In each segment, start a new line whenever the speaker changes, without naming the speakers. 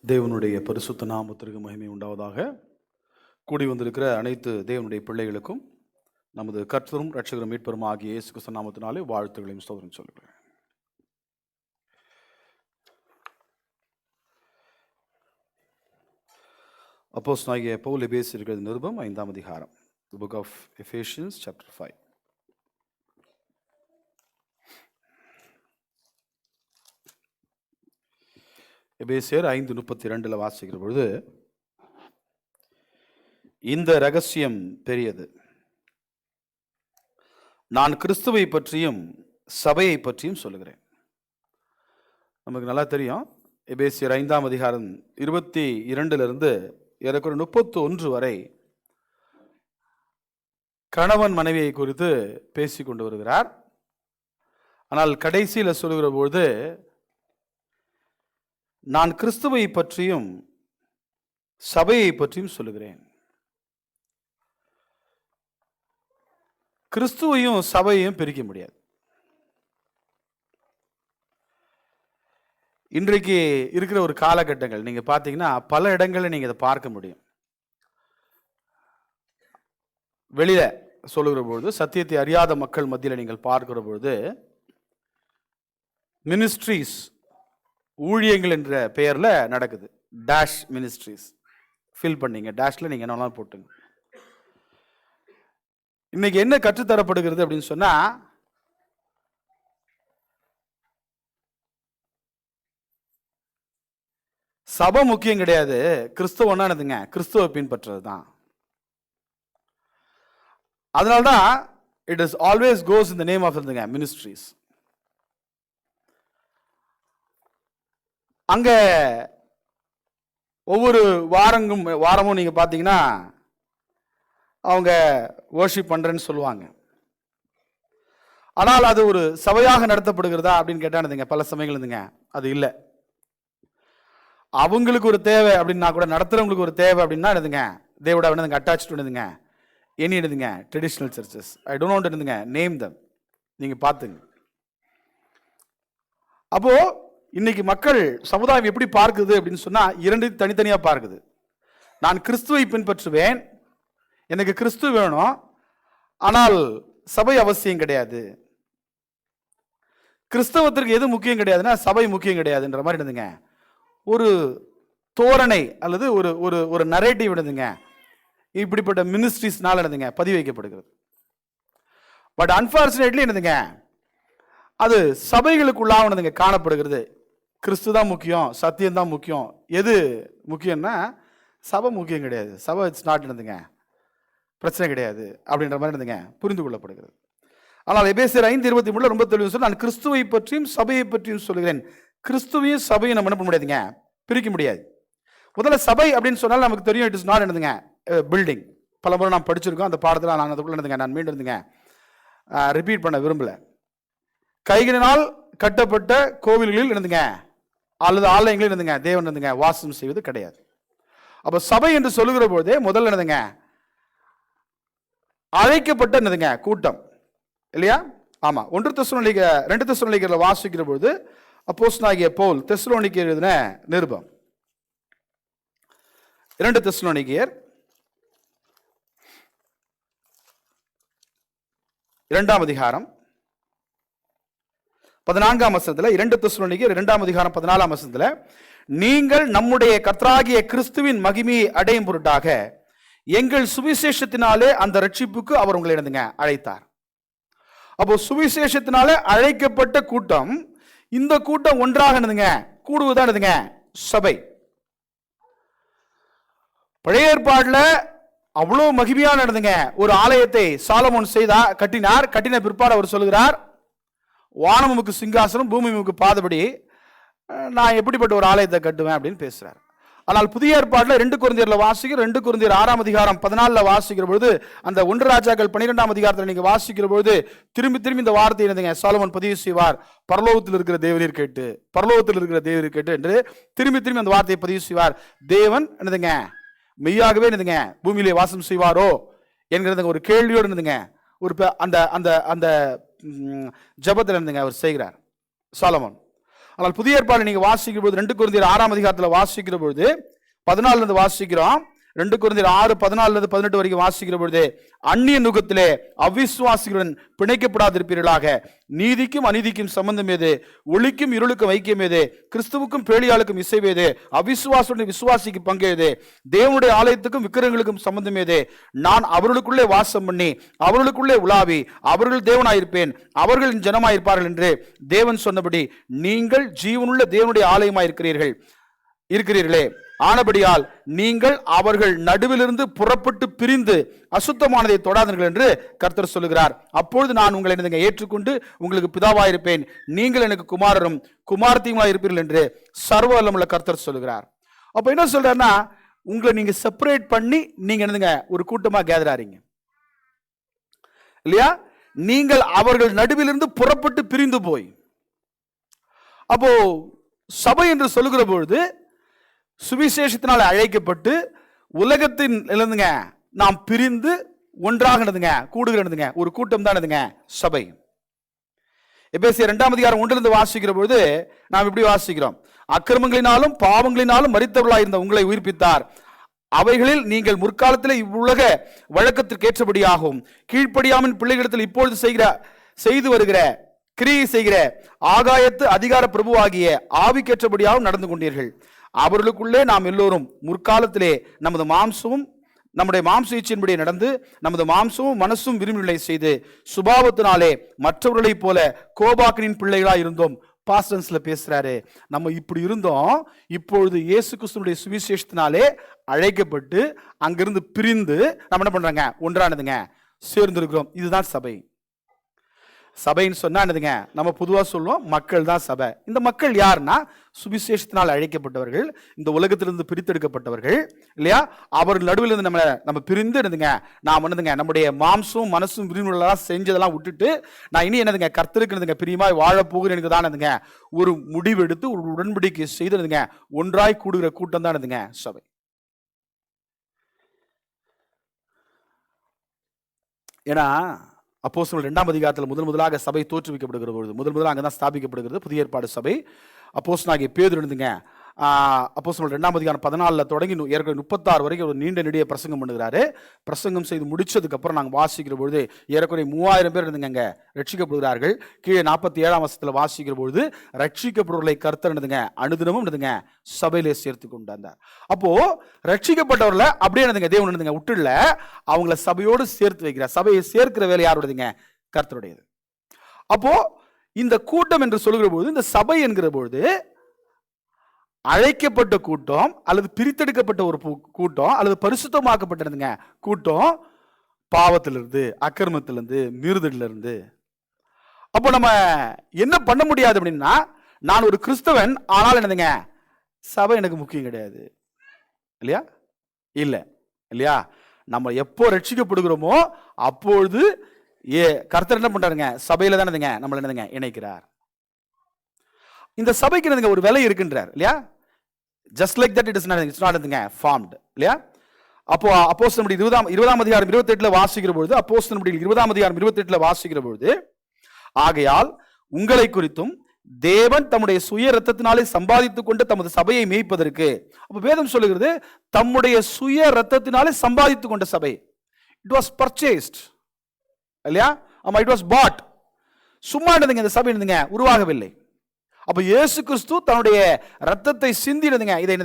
தேவனுடைய பரிசுத்த நாமத்திற்கு மகிமை உண்டாவதாக. கூடி வந்திருக்கிற அனைத்து தேவனுடைய பிள்ளைகளுக்கும் நமது கர்த்தரும் இரட்சகரும் மீட்பரும் ஆகிய இயேசு கிறிஸ்து நாமத்தினாலே வாழ்த்துக்களையும் ஸ்தோத்திரம் சொல்லுகிறேன். அப்போஸ்தலனாகிய பவுல் எபேசியருக்கு எழுதின நிருபம் 5ஆம் அதிகாரம். The book of Ephesians chapter 5. எபேசியர் 5:32 வாசிக்கிற பொழுது, இந்த ரகசியம் பெரியது, நான் கிறிஸ்துவை பற்றியும் சபையை பற்றியும் சொல்லுகிறேன். நமக்கு நல்லா தெரியும், எபேசியர் 5ஆம் அதிகாரம் 22 ஏறக்குறைய 31 வரை கணவன் மனைவியை குறித்து பேசி கொண்டு வருகிறார். ஆனால் கடைசியில் சொல்லுகிற பொழுது, நான் கிறிஸ்துவை பற்றியும் சபையை பற்றியும் சொல்லுகிறேன். கிறிஸ்துவையும் சபையையும் பிரிக்க முடியாது. இன்றைக்கு இருக்கிற ஒரு காலகட்டங்கள் நீங்க பார்த்தீங்கன்னா பல இடங்களில் நீங்க இதை பார்க்க முடியும். வெளியில சொல்லுகிற பொழுது, சத்தியத்தை அறியாத மக்கள் மத்தியில் நீங்கள் பார்க்கிற பொழுது, மினிஸ்ட்ரீஸ் ஊழியங்கள் என்ற பெயர்ல நடக்குது. டேஷ் மினிஸ்ட்ரீஸ் ஃபில் பண்ணீங்க, டேஷ்ல நீங்க என்ன போட்டுங்க. இன்னைக்கு என்ன கற்றுத்தரப்படுகிறது அப்படின்னு சொன்னா, சபை முக்கியம் கிடையாது, கிறிஸ்துவன்னா என்னதுங்க, கிறிஸ்துவ பின்பற்றுறது தான். அதனால்தான் it is always goes in the name of ministries. அங்க ஒவ்வொரு வாரமும் நீங்க பாத்தீங்கன்னா அவங்க வர்ஷிப் பண்றேன்னு சொல்லுவாங்க. ஆனால் அது ஒரு சபையாக நடத்தப்படுகிறதா அப்படின்னு கேட்டானுங்க பல சமயங்கள் இருந்துங்க, அது இல்லை. அவங்களுக்கு ஒரு தேவை அப்படின்னா கூட, நடத்துறவங்களுக்கு ஒரு தேவை அப்படின்னா என்னதுங்க, தேவோட என்னதுங்க அட்டாச்சு என்னதுங்க, எனி என்னதுங்க traditional churches. I don't want என்னதுங்க நேம் தம், நீங்க பாத்துங்க. அப்போ இன்னைக்கு மக்கள் சமுதாயம் எப்படி பார்க்குது அப்படின்னு சொன்னா, இரண்டு தனித்தனியா பார்க்குது. நான் கிறிஸ்துவை பின்பற்றுவேன், எனக்கு கிறிஸ்து வேணும், ஆனால் சபை அவசியம் கிடையாது. கிறிஸ்தவத்திற்கு எது முக்கியம் கிடையாதுன்னா சபை முக்கியம் கிடையாதுன்ற மாதிரி இருந்துங்க ஒரு தோரணை அல்லது ஒரு ஒரு ஒரு நரேட்டிவ் இருந்துங்க இப்படிப்பட்ட மினிஸ்ட்ரிஸ்னால என்னதுங்க பதிவு வைக்கப்படுகிறது. பட் அன்பார்ச்சுனேட்லி என்னதுங்க, அது சபைகளுக்குள்ளாக காணப்படுகிறது. கிறிஸ்து தான் முக்கியம், சத்தியம் தான் முக்கியம். எது முக்கியம்னா சபை முக்கியம் கிடையாது, சபை இட்ஸ் நாட் என்னதுங்க பிரச்சனை கிடையாது அப்படின்ற மாதிரி என்னதுங்க புரிந்து கொள்ளப்படுகிறது. ஆனால் எபேசியர் 5:23 ரொம்ப தெளிவாக சொல்லி, நான் கிறிஸ்துவை பற்றியும் சபையை பற்றியும் சொல்லுகிறேன். கிறிஸ்துவையும் சபையும் நம்ம என்ன பண்ண முடியாதுங்க, பிரிக்க முடியாது. முதல்ல சபை அப்படின்னு சொன்னால் நமக்கு தெரியும், இட் இஸ் நாட் என்னதுங்க பில்டிங். பல முறை நான் படிச்சிருக்கோம் அந்த பாடத்தில். நான் அதுக்குள்ள என்னதுங்க நான் மீண்டும் இருந்துங்க ரிப்பீட் பண்ண விரும்பல. கைகளினால் கட்டப்பட்ட கோவில்களில் இருந்துங்க அல்லது ஆலயங்களில் இருந்துங்க தேவன் இருந்துங்க வாசம் செய்வது கிடையாது. அப்ப சபை என்று சொல்லுகிற போதே முதல்ல என்னதுங்க அழைக்கப்பட்ட என்னதுங்க கூட்டம் இல்லையா? ஆமா. 2 தெசலோனிக்கேயர்ல வாசிக்கிற பொழுது அப்போஸ்தலனாகிய பவுல் தெசலோனிக்கேயர் எழுதின நிருபம் 2 தெசலோனிக்கேயர் 2ஆம் அதிகாரம் 14ஆம் வசனத்துல, 2 தெசலோனிக்கேயர் 2ஆம் அதிகாரம் 14ஆம் வசனத்துல, நீங்கள் நம்முடைய கர்த்தராகிய கிறிஸ்துவின் மகிமையை அடையும் பொருட்டாக எங்கள் சுவிசேஷத்தினாலே அந்த ரட்சிப்புக்கு அவர் உங்களை என்னதுங்க அழைத்தார். அப்போ சுவிசேஷத்தினாலே அழைக்கப்பட்ட கூட்டம், இந்த கூட்டம் ஒன்றாக என்னதுங்க கூடுவதுதான் என்னதுங்க சபை. பழைய ஏற்பாடுல அவ்வளவு மகிமையான நடந்துங்க ஒரு ஆலயத்தை சாலமோன் கட்டின பிற்பாடு அவர் சொல்லுகிறார், வானம் உமக்கு சிங்காசனம், பூமி உமக்கு பாதபடி, நான் எப்படிப்பட்ட ஒரு ஆலயத்தை கட்டுவேன் அப்படின்னு பேசுறார். ஆனால் புதிய ஏற்பாடுல 2 கொரிந்தியர்ல வாசிக்கிற 2 கொரிந்தியர் 6ஆம் அதிகாரம் 14 வாசிக்கிற பொழுது, அந்த 1 ராஜாக்கள் 12ஆம் அதிகாரத்தில் நீங்க வாசிக்கிற பொழுது திரும்பி இந்த வார்த்தை என்னதுங்க சாலமோன் பதிவு செய்வார், பரலோகத்தில் இருக்கிற தேவரீர் கேட்டு, பரலோகத்தில் இருக்கிற தேவரீர் கேட்டு என்று திரும்பி அந்த வார்த்தையை பதிவு செய்வார். தேவன் என்னதுங்க மெய்யாகவே என்னதுங்க பூமியிலே வாசம் செய்வாரோ என்கிறது ஒரு கேள்வியோடு இருந்துங்க ஒரு அந்த அந்த அந்த ஜபத்தில் இருந்துங்க அவர் செய்கிறார் சாலமோன். ஆனால் புதிய ஏற்பாடு நீங்க வாசிக்கிற போது 2 கொரிந்தியர் 6ஆம் அதிகாரத்தில் வாசிக்கிற பொழுது 14 இருந்து வாசிக்கிறோம். 2 கொரிந்தியர் 6 14 18 வரைக்கும் வாசிக்கிற பொழுது, அந்நிய நுகத்திலே அவிசுவாசிகளுடன் பிணைக்கப்படாதிருப்பீர்களாக. நீதிக்கும் அநீதிக்கும் சம்பந்தம் ஏது? ஒளிக்கும் இருளுக்கும் ஐக்கியம் ஏது? கிறிஸ்துவுக்கும் பேலியாளுக்கும் இசைவேது? அவிசுவாசுடன் விசுவாசிக்கு பங்கு ஏது? தேவனுடைய ஆலயத்துக்கும் விக்கிரகங்களுக்கும் சம்பந்தம் ஏது? நான் அவர்களுக்குள்ளே வாசம் பண்ணி அவர்களுக்குள்ளே உலாவி அவர்கள் தேவனாயிருப்பேன், அவர்கள் ஜனமாயிருப்பார்கள் என்று தேவன் சொன்னபடி நீங்கள் ஜீவனுள்ள தேவனுடைய ஆலயமாயிருக்கிறீர்களே. ஆனபடியால் நீங்கள் அவர்கள் நடுவிலிருந்து புறப்பட்டு பிரிந்து அசுத்தமானதை தொடாதீர்கள் என்று கர்த்தர் சொல்லுகிறார். அப்பொழுது நான் உங்களை ஏற்றுக்கொண்டு உங்களுக்கு பிதாவாயிருப்பேன், நீங்கள் எனக்கு குமாரரும் குமாரத்தியுமாய் இருப்பீர்கள் என்று சர்வ வல்லமையுள்ள கர்த்தர் சொல்லுகிறார். அப்ப என்ன சொல்றாருன்னா, உங்களை நீங்க செப்பரேட் பண்ணி நீங்க என்னதுங்க ஒரு கூட்டமா கேதராறீங்க இல்லையா? நீங்கள் அவர்கள் நடுவிலிருந்து புறப்பட்டு பிரிந்து போய், அப்போ சபை என்று சொல்லுகிற பொழுது சுவிசேஷத்தினால் அழைக்கப்பட்டு உலகத்தின் எழுதுங்க நாம் பிரிந்து ஒன்றாக கூடுகிறதுங்க ஒரு கூட்டம் தான் சபை. எபேசியர் 2ஆம் அதிகாரம் 1 வாசிக்கிற பொழுது நாம் இப்படி வாசிக்கிறோம், அக்கிரமங்களினாலும் பாவங்களினாலும் மரித்தவர்களாக இருந்த உங்களை உயிர்ப்பித்தார். அவைகளில் நீங்கள் முற்காலத்தில் இவ்வுலக வழக்கத்திற்கு ஏற்றபடியாகவும் கீழ்ப்படியாமல் பிள்ளைகளிடத்தில் இப்பொழுது செய்து வருகிற கிரியை செய்கிற ஆகாயத்து அதிகார பிரபுவாகிய ஆவிக்கேற்றபடியாகவும் நடந்து கொண்டீர்கள். அவர்களுக்குள்ளே நாம் எல்லோரும் முற்காலத்திலே நமது மாம்சமும் நம்முடைய மாம்ச இச்சையின்படி நடந்து நமது மாம்சமும் மனசும் விரும்பிகளை செய்து சுபாவத்தினாலே மற்றவர்களைப் போல கோபாக்கினின் பிள்ளைகளாக இருந்தோம். பாஸ்டன்ஸ்ல பேசுறாரு, நம்ம இப்படி இருந்தோம், இப்பொழுது இயேசு கிறிஸ்துவினுடைய சுவிசேஷத்தினாலே அழைக்கப்பட்டு அங்கிருந்து பிரிந்து நம்ம என்ன பண்றாங்க, ஒன்றானதுங்க சேர்ந்திருக்கிறோம். இதுதான் சபை. சபைன்னு சொன்னா என்னதுங்க, நம்ம பொதுவாக சொல்லுவோம் மக்கள் தான் சபை. இந்த மக்கள் யாருன்னா சுவிசேஷத்தினால் அழைக்கப்பட்டவர்கள், இந்த உலகத்திலிருந்து பிரித்தெடுக்கப்பட்டவர்கள் இல்லையா? அவர்கள் நடுவில் இருந்து நம்ம பிரிந்து என்னதுங்க, நாம் என்னதுங்க நம்முடைய மாம்சம் மனசும் விரும்புகளெல்லாம் செஞ்சதெல்லாம் விட்டுட்டு நான் இனி என்னதுங்க கர்த்தருக்கு என்னதுங்க பிரியமாய் வாழ போகிறேன் எனக்கு தான் என்னதுங்க ஒரு முடிவெடுத்து ஒரு உடன்படிக்கை செய்து ஒன்றாய் கூடுகிற கூட்டம் தான் என்னதுங்க சபை. ஏன்னா அப்போஸ்தலர் 2ஆம் அதிகாரத்தில் முதலாக சபை தோற்றுவிக்கப்படுகிற பொழுது முதலாக அங்கதான் ஸ்தாபிக்கப்படுகிறது புதிய ஏற்பாடு சபை. அப்போஸ்தலனாகிய பேதுரு இருந்துங்க அப்போஸ்தலர் 2ஆம் அதிகாரம் 14 தொடங்கி ஏற்கனவே 36 வரைக்கும் ஒரு நீண்ட நெடிய பிரசங்கம் பண்ணுகிறாரு. பிரசங்கம் செய்து முடிச்சதுக்கு அப்புறம் நாங்கள் வாசிக்கிற பொழுது ஏறக்குறைய 3000 பேர் இருந்துங்க ரட்சிக்கப்படுகிறார்கள். கீழே 47ஆம் வசனத்தில் வாசிக்கிற பொழுது ரட்சிக்கப்படுவர்களை கர்த்தர் அனுதினமும் சபையிலே சேர்த்து கொண்டு வந்தார். அப்போ ரட்சிக்கப்பட்டவர்களை அப்படியே தேவன் விட்டுல அவங்கள சபையோடு சேர்த்து வைக்கிறார். சபையை சேர்க்கிற வேலை யாருடையதுங்க, கர்த்தருடையது. அப்போ இந்த கூட்டம் என்று சொல்லுகிற பொழுது, இந்த சபை என்கிற பொழுது அழைக்கப்பட்ட கூட்டம் அல்லது பிரித்தெடுக்கப்பட்ட ஒரு கூட்டம் அல்லது பரிசுத்தமாக்கப்பட்டிருந்துங்க கூட்டம், பாவத்திலிருந்து அக்கிரமத்திலிருந்து மீறுதலிருந்து. அப்போ நம்ம என்ன பண்ண முடியாது அப்படின்னா, நான் ஒரு கிறிஸ்தவன் ஆனால் என்னதுங்க சபை எனக்கு முக்கியம் கிடையாது இல்லையா? இல்லையா? நம்ம எப்போ ரட்சிக்கப்படுகிறோமோ அப்பொழுது கர்த்தர் என்ன பண்றாருங்க, சபையில தானே நம்மள என்னதுங்க இணைக்கிறார். இந்த சபைக்கு ஒரு விலை இருக்குன்றார் இல்லையா? Just like that it's not formed இல்லையா? அப்போ அப்போஸ்தலர் 20ஆம் அதிகாரம் 28 வாசிக்கிற பொழுது, அப்போஸ்தலர் 20ஆம் அதிகாரம் 28 வாசிக்கிற பொழுது, ஆகையால் உங்களை குறித்தும் தேவன் தம்முடைய சுய ரத்தத்தினாலே சம்பாதித்துக் கொண்டு தமது சபையை மேய்ப்பதற்கு, அப்ப வேதம் சொல்லுகிறது தம்முடைய சுய ரத்தத்தினாலே சம்பாதித்துக் கொண்ட சபை. இட் வாஸ் பர்ச்சேஸ்ட் இல்லையா? ஆமா, இட் வாஸ் பாட். சும்மா இந்த சபை உருவாகவில்லை. அப்ப இயேசு கிறிஸ்து தன்னுடைய ரத்தத்தை சிந்தி இதை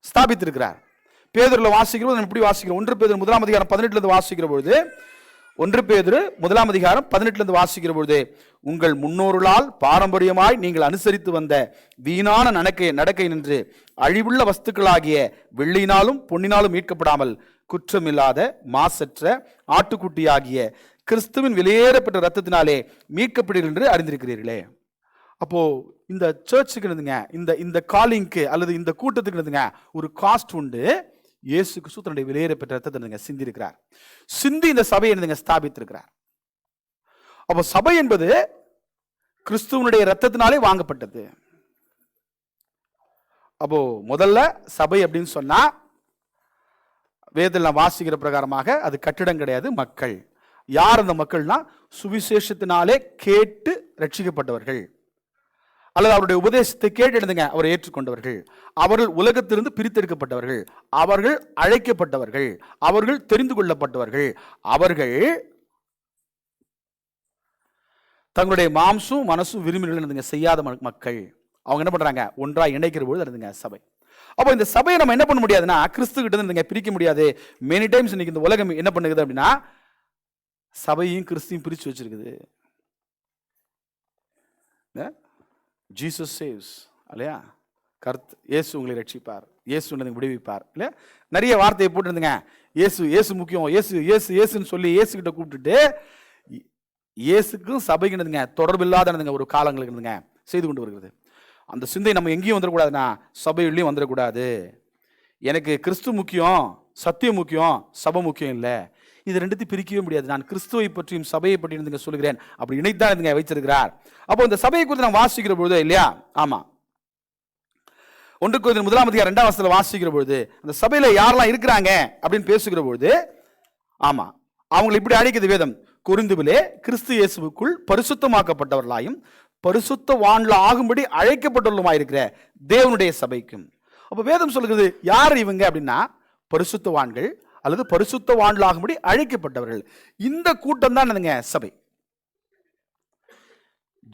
ஸ்தாபித்திருக்கிறார். பேதுருல வாசிக்கிறோம், எப்படி வாசிக்கிறோம்? 1 பேதுரு 1ஆம் அதிகாரம் 18 வாசிக்கிற பொழுது, 1 பேதுரு 1ஆம் அதிகாரம் 18 வாசிக்கிற பொழுது, உங்கள் முன்னோர்களால் பாரம்பரியமாய் நீங்கள் அனுசரித்து வந்த வீணான நடக்கை நின்று அழிவுள்ள வஸ்துக்களாகிய வெள்ளியினாலும் பொன்னினாலும் மீட்கப்படாமல் குற்றமில்லாத மாசற்ற ஆட்டுக்குட்டியாகிய கிறிஸ்துவின் வெளியேறப்பட்ட ரத்தத்தினாலே மீட்கப்படுகிறீர்கள் என்று அறிந்திருக்கிறீர்களே. அப்போ இந்த சர்ச்சுக்கு இந்த காலிங்க்கு அல்லது இந்த கூட்டத்துக்கு ஒரு காஸ்ட் உண்டு. இயேசு கிறிஸ்து தன்னுடைய வெளியேறப்பட்ட ரத்தத்தை சிந்தி இருக்கிறார். சிந்தி இந்த சபையை ஸ்தாபித்திருக்கிறார். அப்போ சபை என்பது கிறிஸ்துவனுடைய ரத்தத்தினாலே வாங்கப்பட்டது. அப்போ முதல்ல சபை அப்படின்னு சொன்னா வேதத்தில் வாசிக்கிற பிரகாரமாக அது கட்டிடம் கிடையாது, மக்கள். யார் அந்த மக்கள்னா சுவிசேஷத்தினாலே கேட்டு ரட்சிக்கப்பட்டவர்கள். அல்லது அவருடைய உபதேசத்தை கேட்டு எழுதுங்க அவரை ஏற்றுக்கொண்டவர்கள், அவர்கள் உலகத்திலிருந்து பிரித்தெடுக்கப்பட்டவர்கள், அவர்கள் அழைக்கப்பட்டவர்கள், அவர்கள் தெரிந்து கொள்ளப்பட்டவர்கள், அவர்கள் தங்களுடைய மாம்சும் மனசும் விரும்பினீங்க செய்யாத மக்கள். அவங்க என்ன பண்றாங்க? ஒன்றா இணைக்கிற பொழுது இருந்துங்க சபை. அப்போ இந்த சபையை நம்ம என்ன பண்ண முடியாதுன்னா கிறிஸ்து கிட்ட இருந்து பிரிக்க முடியாது. மெனி டைம்ஸ் இன்னைக்கு இந்த உலகம் என்ன பண்ணுது அப்படின்னா சபையும் கிறிஸ்தையும் பிரிச்சு வச்சிருக்குது. ஜீசஸ் சேவ்ஸ் இல்லையா, இயேசு உங்களை ரட்சிப்பார், இயேசு உங்களை விடுவிப்பார் இல்லையா, நிறைய வார்த்தையை போட்டுருந்துங்க. இயேசு இயேசு முக்கியம், இயேசு இயேசு இயேசுன்னு சொல்லி இயேசு கிட்ட கூப்பிட்டுட்டு இயேசுக்கும் சபைக்கு தொடர்பு இல்லாத ஒரு காலங்களுக்கு செய்து கொண்டு வருகிறது. அந்த சிந்தை நம்ம எங்கேயும் வந்துடக்கூடாதுன்னா சபையிலையும் வந்துடக்கூடாது. எனக்கு கிறிஸ்து முக்கியம், சத்தியம் முக்கியம், சபை முக்கியம் இல்லை, இது ரெண்டுத்தையும் பிரிக்கவே முடியாது. நான் கிறிஸ்துவை பற்றியும் சபையை பற்றியும் சொல்லுகிறேன், அப்படி இணைத்தான் வைச்சிருக்கிறார். அப்போ இந்த சபையை குறித்து நான் வாசிக்கிற பொழுது இல்லையா, ஆமா 1 கொரிந்தியர் 1:2 வாசிக்கிற பொழுது அந்த சபையில யாரெல்லாம் இருக்கிறாங்க அப்படின்னு பேசுகிற பொழுது ஆமா அவங்களை இப்படி அழைக்கிறது வேதம், கொரிந்துவிலே கிறிஸ்து இயேசுவுக்குள் பரிசுத்தமாக்கப்பட்டவர்களாயும் பரிசுத்தவான்கள் ஆகும்படி அழைக்கப்பட்டுள்ளமாயிருக்கிற தேவனுடைய சபைக்கும். அப்ப வேதம் சொல்லுகிறது யார் இவங்க அப்படின்னா பரிசுத்தவான்கள் அல்லது பரிசுத்தவான்கள் ஆகும்படி அழைக்கப்பட்டவர்கள். இந்த கூட்டம் தான் சபை.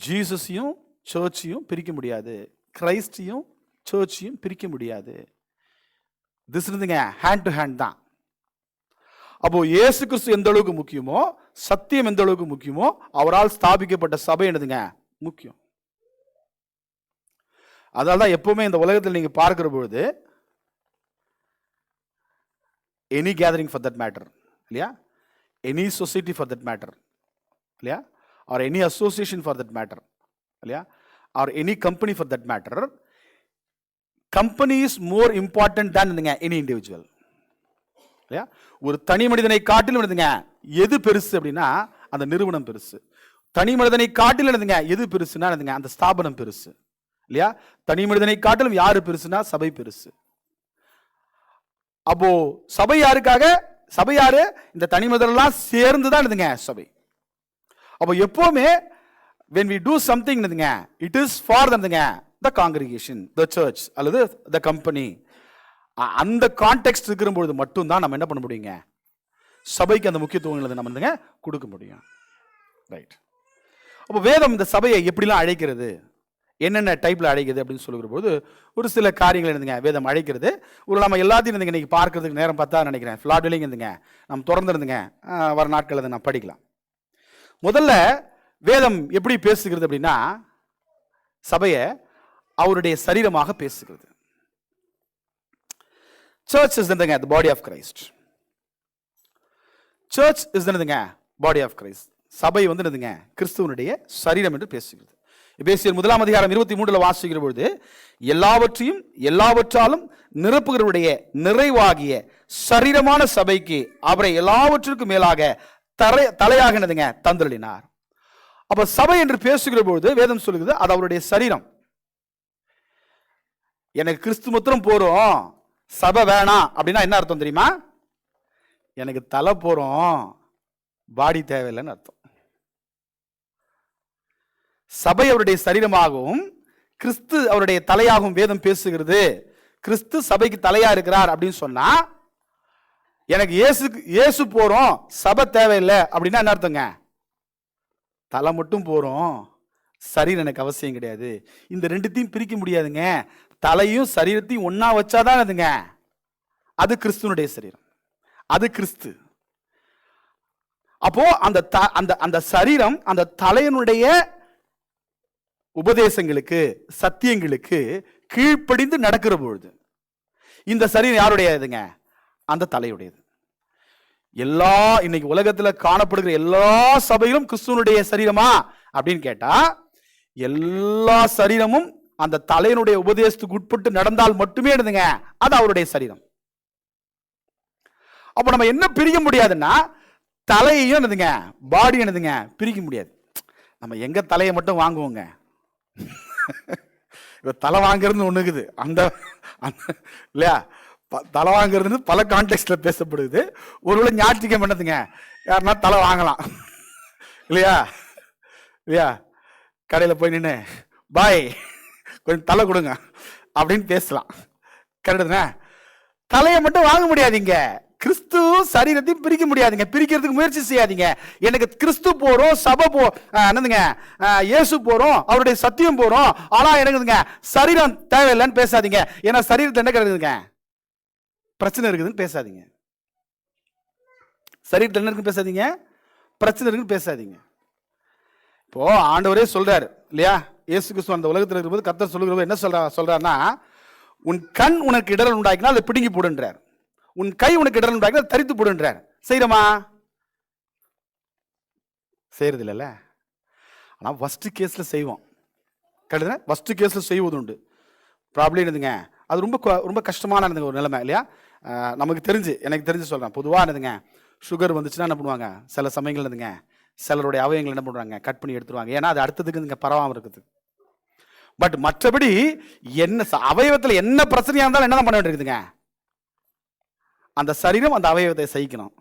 ஜீசஸையும் சர்ச்சையும் பிரிக்க முடியாது, கிரைஸ்டையும் சர்ச்சையும் பிரிக்க முடியாது. திஸ் ஹேண்ட் டு ஹேண்ட் தான். அப்போ இயேசு கிறிஸ்து எந்த அளவுக்கு முக்கியமோ, சத்தியம் எந்த அளவுக்கு முக்கியமோ, அவரால் ஸ்தாபிக்கப்பட்ட சபை என்னதுங்க முக்கியம். அதனால்தான் எப்பவுமே இந்த உலகத்தில் நீங்க பார்க்கிற பொழுது any gathering for that matter இல்லையா, any society for that matter இல்லையா, or any association for that matter இல்லையா, or any company for that matter, company is more important than any individual இல்லையா. ஒரு தனி மனிதனை காட்டிலும் எது பெருசு அப்படின்னா அந்த நிறுவனம் பெருசு. தனி மனிதனை காட்டிலும் எது பெருசுன்னா அந்த ஸ்தாபனம் பெருசு இல்லையா. தனி மனிதனை காட்டிலும் யாரு பெருசுனா சபை பெருசு. அப்போ சபை யாருக்காக? சபை யாரு? இந்த தனி மனிதரெல்லாம் சேர்ந்துதான் சபை. அப்போ எப்பவுமே when we do something it is for the congregation, the church அல்லது the company. அந்த கான்டெக்ஸ்ட் இருக்கிற பொழுது மட்டும்தான் நம்ம என்ன பண்ண முடியுங்க, சபைக்கு அந்த முக்கியத்துவங்களை நம்ம கொடுக்க முடியும். ரைட். அப்போ வேதம் இந்த சபையை எப்படிலாம் அழைக்கிறது, என்னென்ன டைப்ல அழைக்கிறது அப்படின்னு சொல்லுகிற போது ஒரு சில காரியங்கள் வேதம் அழைக்கிறது. ஒரு நம்ம எல்லாத்தையும் இன்னைக்கு பார்க்கறதுக்கு நேரம் பார்த்தா நினைக்கிறேன். ஃபிளாட்லிங் நம்ம தொடர்ந்து வர நாட்கள் அதை நான் படிக்கலாம். முதல்ல வேதம் எப்படி பேசுகிறது அப்படின்னா சபையை அவருடைய சரீரமாக பேசுகிறது. Church is the body of Christ. Church is the body of Christ. சபை கிறிஸ்துவனுடைய சரீரம் என்று பேசுகிறது. எபேசியர் 1:23 வாசிக்கிற பொழுது எல்லாவற்றையும் எல்லாவற்றாலும் நிரப்புகிறவருடைய நிறைவாகிய சரீரமான சபைக்கு அவரை எல்லாவற்றிற்கும் மேலாக தலையாக தந்தளினார். அப்ப சபை என்று பேசுகிற பொழுது வேதம் சொல்லுகிறது அது அவருடைய சரீரம். எனக்கு கிறிஸ்து மாத்திரம் போறோம், சபை வேணாம் அப்படின்னா என்ன அர்த்தம் தெரியுமா? எனக்கு தலை போறோம், பாடி தேவையில்லைன்னு அர்த்தம். சபை அவருடைய சரீரமாகவும் கிறிஸ்து அவருடைய தலையாகவும் வேதம் பேசுகிறது. கிறிஸ்து சபைக்கு தலையா இருக்கிறார் அப்படின்னு சொன்னா எனக்கு இயேசு போறோம், சபை தேவையில்லை அப்படின்னா என்ன அர்த்தங்க? தலை மட்டும் போறோம், சரீரம் எனக்கு அவசியம் கிடையாது. இந்த ரெண்டுத்தையும் பிரிக்க முடியாதுங்க. தலையும் சரீரத்தையும் ஒன்னா வச்சாதான் அது கிறிஸ்துவனுடைய சரீரம், அது கிறிஸ்து. அப்போ அந்த சரீரம் அந்த தலையனுடைய உபதேசங்களுக்கு சத்தியங்களுக்கு கீழ்ப்படிந்து நடக்கிற பொழுது இந்த சரீரம் யாருடையதுங்க? அந்த தலையுடையது. எல்லா இன்னைக்கு உலகத்துல காணப்படுகிற எல்லா சபையிலும் கிறிஸ்துவனுடைய சரீரமா அப்படின்னு கேட்டா எல்லா சரீரமும் அந்த தலையனுடைய உபதேசத்துக்கு உட்பட்டு நடந்தால் மட்டுமே அது அவருடைய சரீரம். அப்ப நம்ம என்ன பிரிக்க முடியாதுன்னா தலையையும் பாடி பிரிக்க முடியாது. நம்ம எங்க தலையை மட்டும் வாங்குவோங்க, தலை வாங்குறது ஒண்ணுக்குது அந்த இல்லையா, தலை வாங்குறது பல கான்டெக்ட்ல பேசப்படுது. ஒருவேளை ஞாயிற்றுக்கிழமை பண்ணதுங்க யாருன்னா தலை வாங்கலாம் இல்லையா இல்லையா, கடையில போய் நின்று பாய் கொஞ்சம் தலை கொடுங்க அப்படின்னு பேசலாம். கரெக்டுதானே? தலையை மட்டும் வாங்க முடியாதீங்க. கிறிஸ்து சரீரத்தையும் பிரிக்க முடியாதுங்க. பிரிக்கிறதுக்கு முயற்சி செய்யாதீங்க. எனக்கு கிறிஸ்து போறோம், சபை என்னதுங்க, இயேசு போறோம், அவருடைய சத்தியம் போறோம், ஆனா எனக்குதுங்க சரீரம் தேவையில்லைன்னு பேசாதீங்க. ஏன்னா சரீரத்தை என்ன கிடைக்குதுங்க, பிரச்சனை இருக்குதுன்னு பேசாதீங்க. சரீரத்தில் என்ன இருக்குன்னு பேசாதீங்க, பிரச்சனை இருக்குன்னு பேசாதீங்க. இப்போ ஆண்டவரே சொல்றாரு இல்லையா, இயேசு கிறிஸ்து அந்த உலகத்தில் இருக்கும்போது கர்த்தர் சொல்லுகிறவர் என்ன சொல்றாருன்னா, உன் கண் உனக்கு இடரல் உண்டாக்கினா அதை பிடுங்கி போடுன்றார், உன் கை உனக்கு இடரல் உண்டாக்கினா அதை தரித்து போடுன்றார். செய்யறமா? செய்யறது இல்லைல்ல. ஆனால் ஃபர்ஸ்ட் கேஸ்ல செய்வோம். கரெக்டுதானே? ஃபர்ஸ்ட் கேஸ்ல செய்வது உண்டு. ப்ராப்ளம் என்னதுங்க, அது ரொம்ப ரொம்ப கஷ்டமான ஒரு நிலைமை இல்லையா. நமக்கு தெரிஞ்சு, எனக்கு தெரிஞ்சு சொல்றேன், பொதுவாக என்னதுங்க, சுகர் வந்துச்சுன்னா என்ன பண்ணுவாங்க, சில சமயங்கள் என்னதுங்க, சிலருடைய அவயங்கள் என்ன பண்ணுறாங்க, கட் பண்ணி எடுத்துருவாங்க. ஏன்னா அது அடுத்ததுக்கு இங்கே பரவாமல் இருக்குது. பட் மற்றபடி என்ன அவயவத்தில் என்ன பிரச்சனையாக இருந்தாலும் என்ன பண்ண வேண்டியிருக்குதுங்க, அந்த சரீரம் அந்த அவயவத்தை சகிக்கணும்.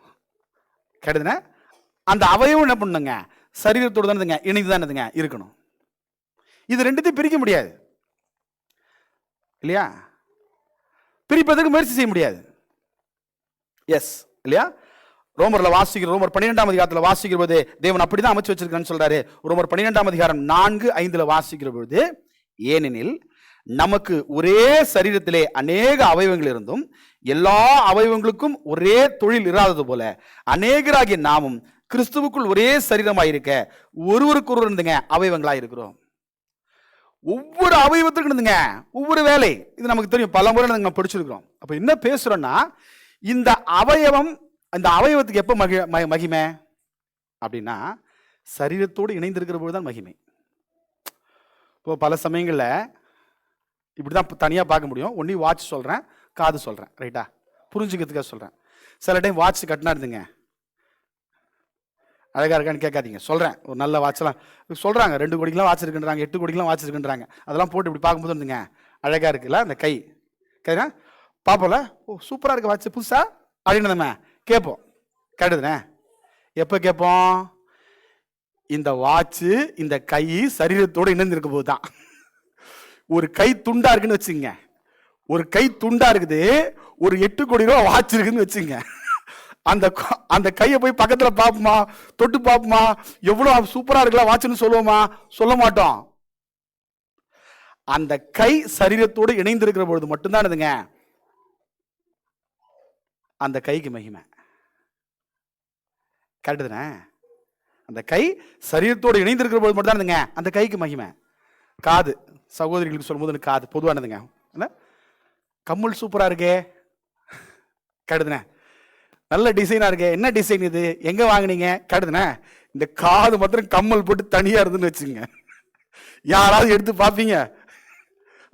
கிடையாதுன்னா அந்த அவயவம் என்ன பண்ணுங்க, சரீரத்தோடு தானதுங்க இணைந்து தானதுங்க இருக்கணும். இது ரெண்டுத்தையும் பிரிக்க முடியாது இல்லையா, பிரிப்பதற்கு முயற்சி செய்ய முடியாது. எஸ் இல்லையா. ரோமர்ல வாசிக்கிற, ரோமர் 12ஆம் அதிகாரத்தில் வாசிக்கிற போது தேவன் அப்படிதான் அமைச்சு வச்சிருக்கான்னு சொல்றாரு. ரோமர் 12ஆம் அதிகாரம் 4:5 வாசிக்கிற பொழுது, ஏனெனில் நமக்கு ஒரே சரீரத்திலே அநேக அவயவங்கள் இருந்தும் எல்லா அவயவங்களுக்கும் ஒரே தொழில் இராதது போல அநேகராகிய நாமும் கிறிஸ்துவுக்குள் ஒரே சரீரமாயிருக்க ஒருவருக்கு ஒருவர் இருந்துங்க அவயவங்களாக இருக்கிறோம். ஒவ்வொரு அவயவத்துக்கும் இருந்துங்க ஒவ்வொரு வேலை. இது நமக்கு தெரியும், பல முறை நம்ம படிச்சிருக்கிறோம். அப்ப என்ன பேசுறோம்னா, இந்த அவயவம், அந்த அவயவத்துக்கு எப்போ மகிமை அப்படின்னா, சரீரத்தோடு இணைந்திருக்கிற போது தான் மகிமை. இப்போ பல சமயங்களில் இப்படி தான் தனியாக பார்க்க முடியும். ஒன்றி வாட்ச் சொல்கிறேன், காது சொல்கிறேன், ரைட்டா, புரிஞ்சுக்கிறதுக்காக சொல்கிறேன். சில டைம் வாட்ச் கட்டினா இருந்துங்க அழகாக இருக்கான்னு கேட்காதீங்க, சொல்கிறேன். ஒரு நல்ல வாட்செலாம் சொல்கிறாங்க, 2 கோடிக்கெலாம் வாட்ச் இருக்குன்றாங்க, 8 கோடிக்கெலாம் வாட்ச் இருக்குன்றாங்க. அதெல்லாம் போட்டு இப்படி பார்க்கும்போது இருந்துங்க அழகாக இருக்குல்ல, அந்த கை கைனா பார்ப்போம்ல, ஓ சூப்பராக இருக்கு வாட்ச் புதுசா அப்படின்னு நம்ம கேட்போம். கேட்டுதுனே? எப்போ கேட்போம்? இந்த வாட்சு இந்த கை சரீரத்தோடு இணைந்திருக்க போது தான். ஒரு கை துண்டா இருக்குன்னு வச்சுங்க, ஒரு கை துண்டா இருக்குது, ஒரு 8 கோடி ரூபா வாட்ச் இருக்குன்னு வச்சுங்க, அந்த கையை போய் பக்கத்துல பார்ப்போமா, தொட்டு பார்ப்போமா, எவ்வளவு சூப்பரா இருக்கலாம் வாட்ச்னு சொல்லுவோமா? சொல்ல மாட்டோம். அந்த கை சரீரத்தோடு இணைந்திருக்கிற பொழுது மட்டும்தான் இதுங்க அந்த கைக்கு மகிமை. கரெக்டுதானே? அந்த கை சரீரத்தோடு இணைந்திருக்கிற போது மட்டும் தான் அந்த கைக்கு மகிமை. காது, சகோதரிகளுக்கு சொல்லும்போது காது பொதுவானதுங்க. கம்மல் சூப்பரா இருக்கே, கரெக்டுதானே? நல்ல டிசைனா இருக்கே, என்ன டிசைன் இது, எங்க வாங்கினீங்க? கரெக்டுதானே? இந்த காது மாத்திரம் கம்மல் போட்டு தனியா இருந்துன்னு வச்சுங்க, யாராவது எடுத்து பார்ப்பீங்க,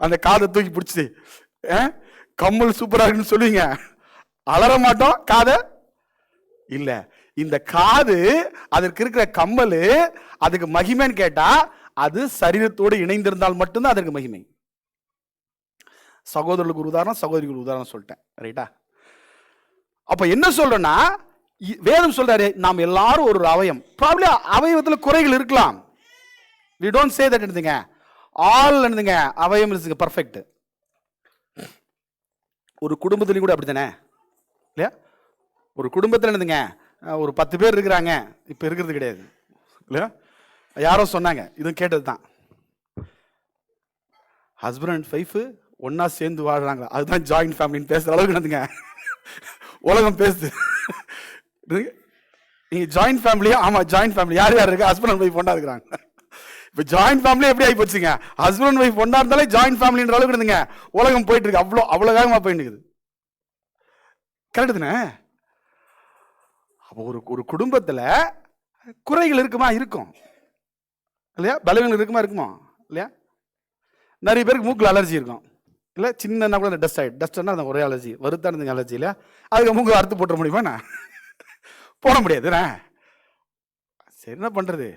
அந்த காதை தூக்கி பிடிச்சி கம்மல் சூப்பரா இருக்குன்னு சொல்லுவீங்க, அலற மாட்டோம் காதை இல்ல. இந்த காது, அதற்கு இருக்கிற கம்மல், அதுக்கு மகிமைன்னு கேட்டா அது சரீரத்தோடு இணைந்திருந்தால் மட்டும்தான் அதற்கு மகிமை. சகோதரர்களுக்கு ஒரு உதாரணம், சகோதரிகளுக்கு உதாரணம் சொல்லிட்டேன், ரைட்டா? அப்ப என்ன சொல்றேன்னா, வேதம் சொல்றாரு நாம் எல்லாரும் ஒரு அவயம். ப்ராபபிலி அவயவத்தில் குறைகள் இருக்கலாம். we don't say that anything. all என்னதுங்க அவயம் is perfect. ஒரு குடும்பத்திலையும் கூட அப்படித்தானே இல்லையா? ஒரு குடும்பத்தில் என்னதுங்க ஒரு 10 பேர் இருக்கிறாங்க, இப்ப இருக்கிறது கிடையாது இல்லையா? யாரோ சொன்னாங்க, இதுவும் கேட்டது தான், ஹஸ்பண்ட் அண்ட் ஒய்ஃப் ஒன்னா சேர்ந்து வாழ்றாங்க, அதுதான் ஜாயிண்ட் ஃபேமிலின்னு பேசுற அளவுக்கு என்னதுங்க உலகம் பேசுது. நீங்க ஜாயிண்ட் ஃபேமிலியா? ஆமா ஜாயிண்ட் ஃபேமிலி. யார் யார் இருக்கு? ஹஸ்பண்ட் அண்ட் ஒய்ஃப் ஒண்ணா இருக்கிறாங்க. இப்ப ஜாயிண்ட் ஃபேமிலி எப்படி ஆகி போச்சுங்க, ஹஸ்பண்ட் அண்ட் ஒய்ஃப் ஒண்ணா இருந்தாலே ஜாயிண்ட் ஃபேமிலின்ற அளவுக்கு இருந்துங்க உலகம் போயிட்டு இருக்கு. அவ்வளவு வேகமா போயிட்டு இருக்குது. கரெக்ட் தானே? அப்போ ஒரு குடும்பத்துல குறைகள் இருக்குமா? இருக்கும் இல்லையா? பலவீனங்கள் இருக்குமா இல்லையா? நிறைய பேருக்கு மூக்கில் அலர்ஜி இருக்கும் இல்லை, சின்ன கூட டஸ்ட் ஆகிடும். டஸ்ட்னா அந்த ஒரே அலர்ஜி, வருத்தா இருந்தீங்க அலர்ஜி இல்லையா? அதுக்கு மூக்கு அறுத்து போட்டுற முடியுமா? போட முடியாதுண்ணே. சரி, என்ன பண்றது?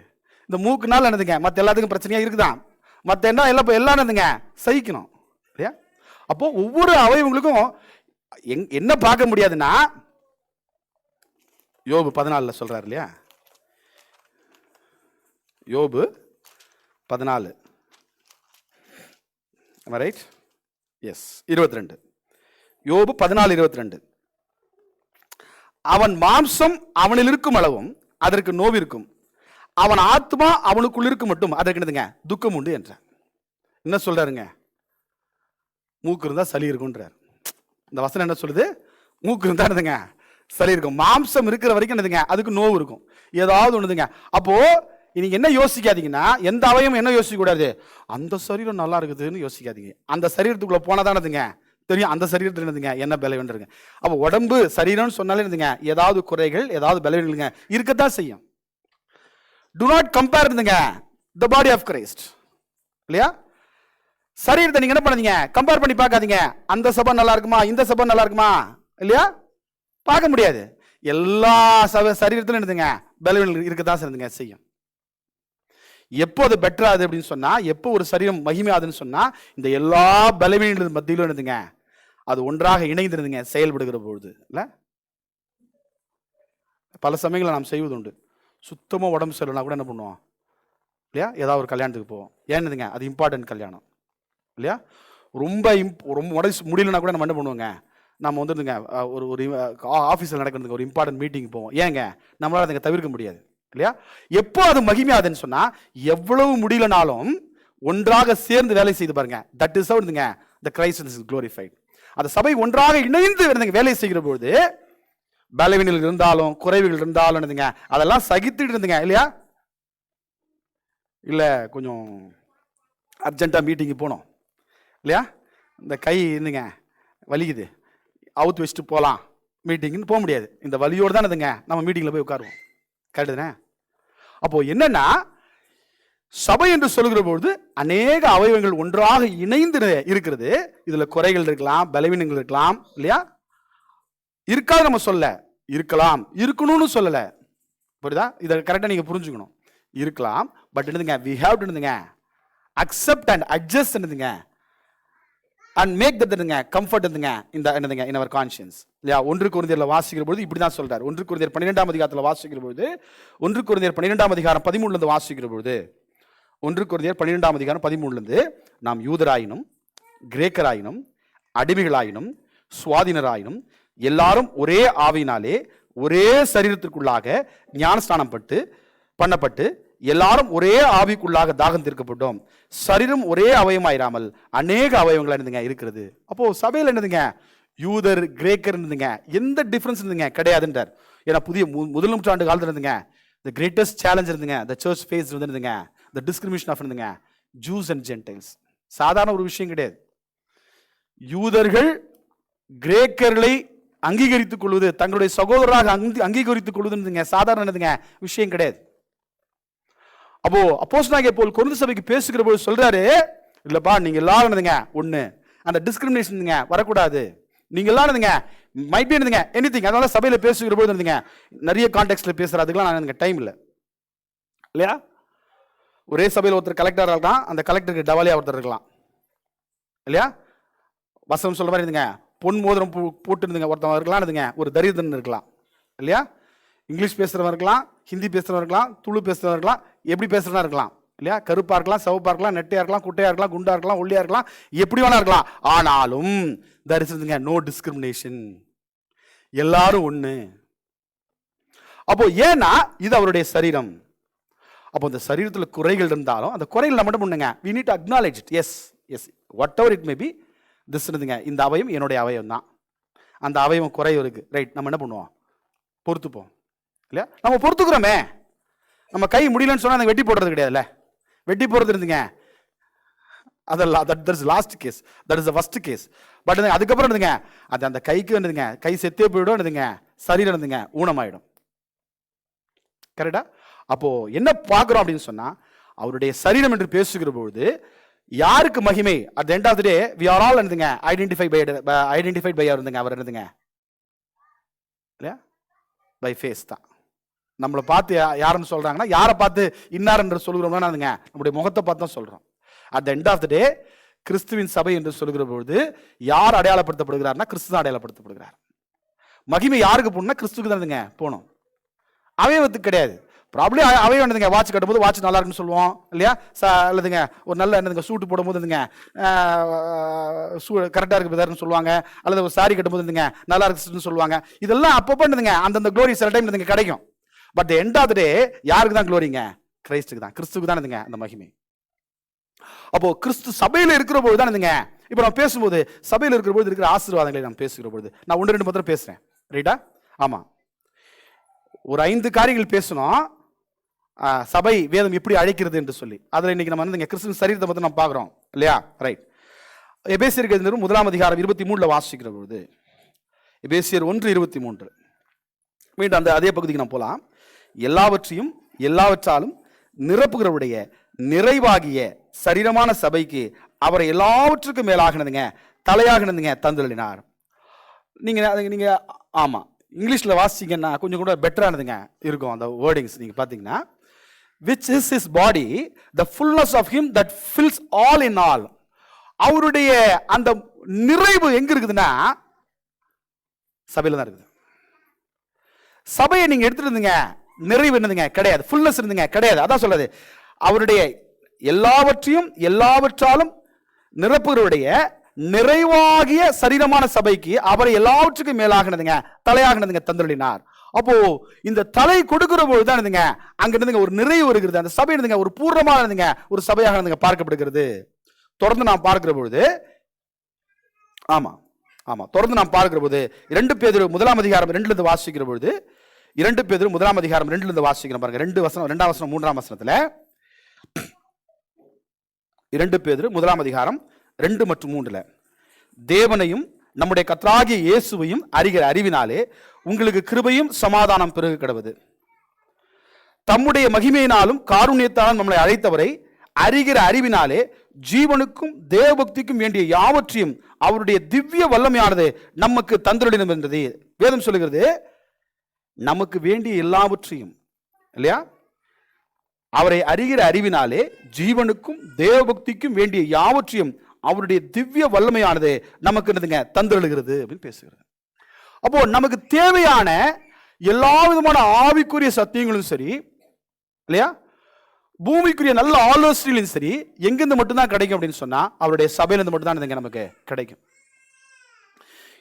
இந்த மூக்குனால என்னதுங்க மற்ற எல்லாத்துக்கும் பிரச்சனையா இருக்குதான், மற்ற என்ன எல்லாம் என்னதுங்க சகிக்கணும் இல்லையா? அப்போ ஒவ்வொரு அவயவங்களுக்கும் என்ன பார்க்க முடியாதுன்னா, யோபு 14 சொல்றாரு இல்லையா? யோபு 14 ரைட்? எஸ். 22 யோபு 14:22. அவன் மாம்சம் அவனில் இருக்கும் அளவும் அதற்கு நோவிருக்கும், அவன் ஆத்மா அவனுக்குள் இருக்கும் மட்டும் அதற்கு என்னதுங்க துக்கம் உண்டு என்றார். என்ன சொல்றாருங்க? மூக்கு இருந்தா சளி இருக்கும்ன்றார். இந்த வசனம் என்ன சொல்லுது? மூக்கு இருந்தா என்னதுங்க சளி இருக்கும். மாம்சம் இருக்கிற வரைக்கும் என்னதுங்க அதுக்கு நோவு இருக்கும், ஏதாவது ஒண்ணுதுங்க. அப்போ நீங்க என்ன யோசிக்காதீங்கன்னா, எந்த அவயம் என்ன யோசிக்க கூடாது, அந்த சரீரம் நல்லா இருக்குதுன்னு யோசிக்காதீங்க. அந்த சரீரத்துக்குள்ள போனாதானதுங்க தெரியும் அந்த சரீரத்தில் என்னதுங்க என்ன பலவீனங்க. அப்போ உடம்பு சரீரம்னு சொன்னாலே என்னதுங்க ஏதாவது குறைகள் ஏதாவது பலவீனங்க இருக்கத்தான் செய்யும். To not compare the body of Christ. இல்லையா? சரீரத்தை நீங்க என்ன பண்ணாதீங்க, கம்பேர் பண்ணி பார்க்காதீங்க. அந்த சபை நல்லா இருக்குமா இந்த சபை நல்லா இருக்குமா, இல்லையா? பார்க்க முடியாது. எல்லா சரீரத்திலும் என்னதுங்க பலவீனங்கள் இருக்கத்தான் இருந்துங்க செய்யும். எப்போ அது பெட்டர் ஆகுது அப்படின்னு சொன்னா, எப்போ ஒரு சரீரம் மகிமை ஆகுதுன்னு சொன்னா, இந்த எல்லா பலவீனங்கள் மத்தியிலும் என்னதுங்க அது ஒன்றாக இணைந்திருந்துங்க செயல்படுகிற பொழுது. இல்ல பல சமயங்களை நாம் செய்வது உண்டு. சுத்தமாக உடம்பு சரியில்லைனா கூட என்ன பண்ணுவோம், இல்லையா? ஏதாவது ஒரு கல்யாணத்துக்கு போவோம். ஏன்னுதுங்க அது இம்பார்ட்டன்ட் கல்யாணம், இல்லையா? ரொம்ப உடம்பு முடியலன்னா கூட நம்ம என்ன பண்ணுவோங்க, நம்ம வந்துருந்துங்க ஒரு ஆஃபீஸில் நடக்கிறதுக்கு ஒரு இம்பார்ட்டன்ட் மீட்டிங் போவோம். ஏங்க நம்மளால அதுங்க தவிர்க்க முடியாது, இல்லையா? எப்போ அது மகிமையாதுன்னு சொன்னா, எவ்வளவு முடியலனாலும் ஒன்றாக சேர்ந்து வேலை செய்து பாருங்க. That is how the Christ is glorified. அந்த சபை ஒன்றாக இணைந்து வேலை செய்கிற பொழுது பலவீனங்கள் இருந்தாலும் குறைவுகள் இருந்தாலும் என்னதுங்க அதெல்லாம் சகித்துட்டு இருந்துங்க, இல்லையா? இல்ல கொஞ்சம் அர்ஜென்ட்டா மீட்டிங்கு போனோம், இல்லையா? இந்த கை இருந்துங்க வலிக்குது, அவுத்து வச்சுட்டு போகலாம் மீட்டிங்னு போக முடியாது. இந்த வலியோடு தான் என்னதுங்க நம்ம மீட்டிங்கில் போய் உட்காருவோம். கரெக்டுதானே? அப்போ என்னன்னா, சபை என்று சொல்லுகிற பொழுது அநேக அவயவங்கள் ஒன்றாக இணைந்து இருக்கிறது. இதுல குறைகள் இருக்கலாம், பலவீனங்கள் இருக்கலாம், இல்லையா? இருக்காது நம்ம சொல்ல, இருக்கலாம், இருக்கணும்னு சொல்லல. புரியுதா? இதை கரெக்டா நீங்க புரிஞ்சுக்கணும். இருக்கலாம், பட் என்னதுங்க we have to என்னதுங்க accept and adjust என்னதுங்க and make that என்னதுங்க comfort என்னதுங்க இந்த என்னதுங்க in our conscience. இல்லையா? 1 கொரிந்தியர்ல வாசிக்கிற பொழுது இப்படி தான் சொல்றாரு. 1 கொரிந்தியர் 12ஆம் அதிகாரத்துல வாசிக்கிற பொழுது, 1 கொரிந்தியர் 12ஆம் அதிகாரம் 13ல இருந்து வாசிக்கிற பொழுது, 1 கொரிந்தியர் 12ஆம் அதிகாரம் 13ல இருந்து, நாம் யூதராயினும் கிரேக்கராயினும் அடிமைகளாயினும் சுவாதீனராயினும் எல்லாரும் ஒரே ஆவியினாலே ஒரே சரீரத்திற்குள்ளாக ஞானஸ்நானம் பண்ணப்பட்டு எல்லாரும் ஒரே ஆவிக்குள்ளாக தாகம் தீர்க்கப்பட்டோம். சரீரம் ஒரே அவயமாயிராமல் அநேக அவயவங்கள் என்னதுங்க இருக்கிறது. அப்போ சபையில் என்னதுங்க யூதர் கிரேக்கர் இருந்துங்க எந்த டிஃபரன்ஸ் இருந்துங்க கிடையாதுன்றார். ஏன்னா புதிய முதல் நூற்றாண்டு காலத்தில் இருந்துங்க the greatest challenge இருந்துங்க the church faced இருந்துங்க the discrimination of இருந்துங்க Jews and Gentiles. சாதாரண ஒரு விஷயம் கிடையாது. யூதர்கள் கிரேக்கர்களை அங்கீகரித்துக் கொள்வது, தங்களுடைய சகோதரராக அங்கீகரித்துக் கொள்வதுங்க சாதாரண விஷயம் கிடையாது. அப்போ அப்போஸ்தலனாகிய பவுல் கொரிந்து சபைக்கு பேசுகிற போது சொல்றாரு, இல்லப்பா நீங்க எல்லாரும் என்னதுங்க ஒண்ணு, அந்த டிஸ்கிரிமினேஷன் வரக்கூடாது. நீங்க எல்லாம் என்னதுங்க மைட் பி என்னதுங்க எனிதிங். அதனால சபையில பேசுகிற போது என்னதுங்க நிறைய கான்டெக்ட்ல பேசுறதுக்குலாம் நான் டைம் இல்லை, இல்லையா? ஒரே சபையில் ஒருத்தர் கலெக்டரா இருக்கலாம், அந்த கலெக்டருக்கு டவாலியா ஒருத்தர் இருக்கலாம், இல்லையா? வசனம் சொல்ற மாதிரி இருந்துங்க பொன் மோதிரம் போட்டு இருந்துங்க ஒருத்தவங்க இருக்கலாம், ஒரு தரித்திரன் இருக்கலாம், இல்லையா? இங்கிலீஷ் பேசுறவங்க இருக்கலாம், ஹிந்தி பேசுறவங்க இருக்கலாம், துளு பேசுறவங்க இருக்கலாம், எப்படி பேசுறதா இருக்கலாம், இல்லையா? கருப்பா இருக்கலாம், சிவப்பா இருக்கலாம், நெட்டையா இருக்கலாம், குட்டையா இருக்கலாம், குண்டா இருக்கலாம், ஒல்லியா இருக்கலாம், எப்படி வேணா இருக்கலாம். ஆனாலும் there is நோ டிஸ்கிரிமினேஷன், எல்லாரும் ஒண்ணு. அப்போ ஏன்னா இது அவருடைய சரீரம். அப்போ இந்த சரீரத்தில் குறைகள் இருந்தாலும் அந்த குறைகள் நம்ம என்ன பண்ணுங்க, we need to acknowledge it. yes yes whatever it may be, this இந்த அவயம் என்னுடைய அவயம் தான், அந்த அவயம் குறைவு இருக்கு, ரைட்? நம்ம என்ன பண்ணுவோம், பொறுத்துப்போம், இல்லையா? நம்ம பொறுத்துக்கிறோமே. நம்ம கை முடியலன்னு சொன்னா வெட்டி போடுறது கிடையாதுல்ல, வெட்டி போடுறது இருந்துங்க அதெல்லாம் that is last case, that is the first case. But அதுக்கப்புறம் இருந்துங்க அது அந்த கைக்கு வந்துங்க கை செத்தே போயிடும், இருந்துங்க சரீரம் இருந்துங்க ஊனமாயிடும். கரெக்டா? அப்போ என்ன பார்க்கிறோம் அப்படின்னு சொன்னா, அவருடைய சரீரம் என்று பேசுகிற பொழுது யாருக்கு மகிமை? At the end of the day we are all என்னதுங்க ஐடென்டிஃபைட் பை இருந்துங்க அவர் என்னதுங்க, இல்லையா? பை ஃபேஸ் தான். நம்மளை பார்த்து யாருன்னு சொல்றாங்கன்னா, யாரை பார்த்து இன்னார் என்று சொல்கிறோம்னா நம்முடைய முகத்தை பார்த்து தான் சொல்றோம். At the end of the day கிறிஸ்துவின் சபை என்று சொல்கிற பொழுது யார் அடையாளப்படுத்தப்படுகிறார்னா கிறிஸ்து தான் அடையாளப்படுத்தப்படுகிறார். மகிமை யாருக்கு போகணும்னா கிறிஸ்துக்கு தான் போகணும், அவயவத்துக்கு கிடையாது. ப்ராப்ளி அவையே என்னதுங்க, வாட்ச் கட்டும்போது வாட்ச் நல்லா இருக்குன்னு சொல்லுவோம் இல்லையா, அல்லதுங்க ஒரு நல்ல என்னதுங்க சூட்டு போடும்போது இருந்துங்க கரெக்டாக இருக்கு பிரதர்னு சொல்லுவாங்க, அல்லது ஒரு சாரி கட்டும்போது இருந்துங்க நல்லா இருக்குன்னு சொல்லுவாங்க. இதெல்லாம் அப்பப்போ என்னதுங்க அந்தந்த க்ளோரி சில டைம் இருந்துங்க கிடைக்கும். பட் எண்ட் ஆஃப் த டே யாருக்கு தான் க்ளோரிங்க? கிறிஸ்துக்கு தான், கிறிஸ்துக்கு தான் இருந்துங்க அந்த மகிமை. அப்போ கிறிஸ்து சபையில் இருக்கிற போது தான் இருந்துங்க, இப்போ நம்ம பேசும்போது சபையில் இருக்கிற போது இருக்கிற ஆசீர்வாதங்களை நம்ம பேசுகிற பொழுது நான் 1-2 பத்திரம் பேசுறேன், ரைட்டா? ஆமா, ஒரு 5 காரியங்கள் பேசணும். சபை வேதம் எப்படி அழைக்கிறது என்று சொல்லி அதில் இன்னைக்கு நம்ம வந்து கிறிஸ்துவின் சரீரத்தை பற்றி நம்ம பார்க்குறோம் இல்லையா, ரைட்? எபேசியர் 1 அதிகாரம் 23 வாசிக்கிற பொழுது, எபேசியர் 1:23 மீண்டும் அந்த அதே பகுதிக்கு நம்ம போகலாம். எல்லாவற்றையும் எல்லாவற்றாலும் நிரப்புகிறவுடைய நிறைவாகிய சரீரமான சபைக்கு அவரை எல்லாவற்றுக்கும் மேலாகினதுங்க தலையாகினதுங்க தந்துள்ளினார். நீங்க ஆமா இங்கிலீஷ்ல வாசிங்கன்னா கொஞ்சம் கூட பெட்டரானதுங்க இருக்கும் அந்த வேர்டிங்ஸ். நீங்க பாத்தீங்கன்னா which is his body the fullness of him that fills all in all. அவருடைய அந்த நிறைவு எங்க இருக்குதுன்னா சபையில தான் இருக்குது. சபையை நீங்க எடுத்துட்டு இருந்தீங்க, நிறைவு என்னதுங்க கிடையாது, ஃபுல்னஸ் இருந்துங்க கிடையாது. அதான் சொல்றது, அவருடைய எல்லாவற்றையும் எல்லாவற்றாலும் நிரப்புகளுடைய நிறைவாகிய சரீரமான சபைக்கு அவரை எல்லாவற்றுக்கும் மேலாகினதுங்க தலையாகினதுங்க தந்துள்ளினார். அப்போ இந்த தலை கொடுக்கிற போதுதான் இருந்துங்க அங்க இருந்துங்க ஒரு நிறைவு வருகிறது. அந்த சபை இருந்துங்க ஒரு பூர்ணமான இருந்துங்க ஒரு சபையாக இருந்துங்க பார்க்கப்படுகிறது. தொடர்ந்து நாம் பார்க்கிற பொழுது ஆமா ஆமா தொடர்ந்து நாம் பார்க்கிற போது 2 பேதுரு 1 அதிகாரம் 2 வாசிக்கிற பொழுது 2 பேதுரு 1 அதிகாரம் 2 வாசிக்கிறோம் பாருங்க. 2 வசனம் 2ஆம் வசனம் 3ஆம் வசனத்துல 2 பேதுரு 1 அதிகாரம் 2 மற்றும் 3 தேவனையும் நம்முடைய கர்த்தராகிய இயேசுவையும் அறிகிற அறிவினாலே உங்களுக்கு கிருபையும் சமாதானம் பெருக கடவது. தம்முடைய மகிமையினாலும் காருண்யத்தாலும் நம்மளை அழைத்தவரை அறிகிற அறிவினாலே ஜீவனுக்கும் தேவபக்திக்கும் வேண்டிய யாவற்றையும் அவருடைய திவ்ய வல்லமையானது நமக்கு தந்துள்ளது என்றது வேதம் சொல்லுகிறது. நமக்கு வேண்டிய எல்லாவற்றையும் இல்லையா, அவரை அறிகிற அறிவினாலே ஜீவனுக்கும் தேவபக்திக்கும் வேண்டிய யாவற்றையும் அவருடைய திவ்ய வல்லமையானது நமக்கு என்னதுங்க தந்துள்ளுகிறது அப்படின்னு பேசுகிறது. அப்போ நமக்கு தேவையான எல்லா விதமான ஆவிக்குரிய சத்தியங்களும் சரி இல்லையா, பூமிக்குரிய நல்ல ஆலோசனைகளும் சரி எங்கிருந்து மட்டும்தான் கிடைக்கும் அப்படின்னு சொன்னா அவருடைய சபையிலிருந்து மட்டும்தான் நமக்கு கிடைக்கும்.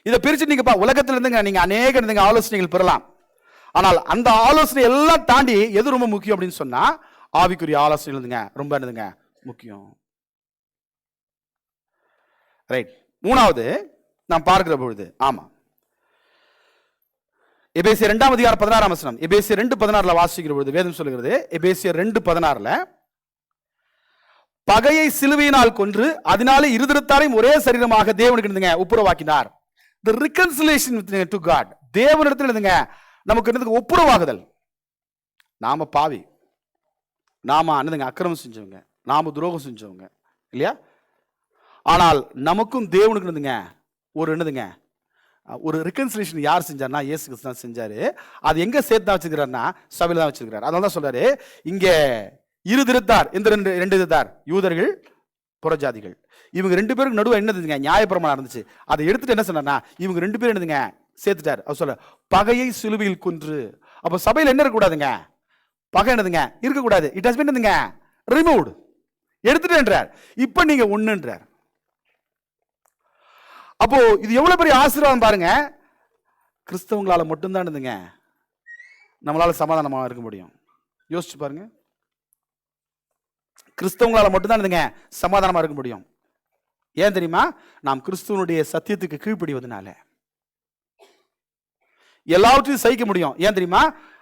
இதை பிரிச்சு நீங்க உலகத்துல இருந்துங்க நீங்க அநேக ஆலோசனைகள் பெறலாம். ஆனால் அந்த ஆலோசனை எல்லாம் தாண்டி எது ரொம்ப முக்கியம் அப்படின்னு சொன்னா ஆவிக்குரிய ஆலோசனைகள் ரொம்ப என்னதுங்க முக்கியம். ரைட். 3வது நாம் பார்க்கிற பொழுது ஆமா எபேசியர் 2 அதிகாரம் 16ஆம் வசனம், எபேசியர் 2:16 வாசிக்கிற பொழுது வேதம் சொல்லுகிறது, எபேசியர் 2:16 பகையை சிலுவையினால் கொன்று அதனாலே இருதரத்தாரையும் ஒரே சரீரமாக தேவனுக்கு ஒப்புரவாக்கினார். the reconciliation to God. தேவனிடத்தில் இருந்துங்க நமக்கு என்னதுங்க ஒப்புரவாகுதல். நாம பாவி, நாம என்னதுங்க அக்கிரமம் செஞ்சவங்க, நாம துரோகம் செஞ்சவங்க இல்லையா, ஆனால் நமக்கும் தேவனுக்கு இருந்துங்க ஒரு என்னதுங்க ஒரு ரெகன்சிலியேஷன் யார் செஞ்சார்னா இயேசு கிறிஸ்து தான் செஞ்சாரு. அது எங்க சேர்த்து தான் வச்சிருக்கிறாருன்னா சபையில தான் வச்சிருக்கிறார். அதனால தான் சொல்றாரு இங்க இருதிருத்தார், இந்த ரெண்டு இருத்தார், யூதர்கள் புறஜாதிகள். இவங்க 2 பேருக்கு நடுவே என்னதுங்க நியாயப்பிரமாணம் இருந்துச்சு. அதை எடுத்துட்டு என்ன சொன்னார்னா இவங்க 2 பேரும் என்னதுங்க சேர்த்துட்டார். அவர் சொல்ல பகையை சிலுவையில் கொன்று. அப்ப சபையில் என்ன இருக்கக்கூடாதுங்க, பகை என்னதுங்க இருக்கக்கூடாது. இட் ஹஸ் பீன் என்னதுங்க ரிமூவ்டு, எடுத்துட்டேன்றார். இப்ப நீங்க ஒண்ணுன்றார். அப்போ இது எவ்வளவு பெரிய ஆசீர்வாதம் பாருங்க. கிறிஸ்தவங்களால மட்டும்தான் இருந்துங்க நம்மளால சமாதானமா இருக்க முடியும். யோசிச்சு பாருங்க, கிறிஸ்தவங்களால மட்டும்தான் இருந்துங்க சமாதானமா இருக்க முடியும். ஏன் தெரியுமா? நாம் கிறிஸ்துவனுடைய சத்தியத்துக்கு கீழ்ப்படிவதனால எல்லாவற்றையும் சகிக்க முடியும். ஏன் தெரியுமா?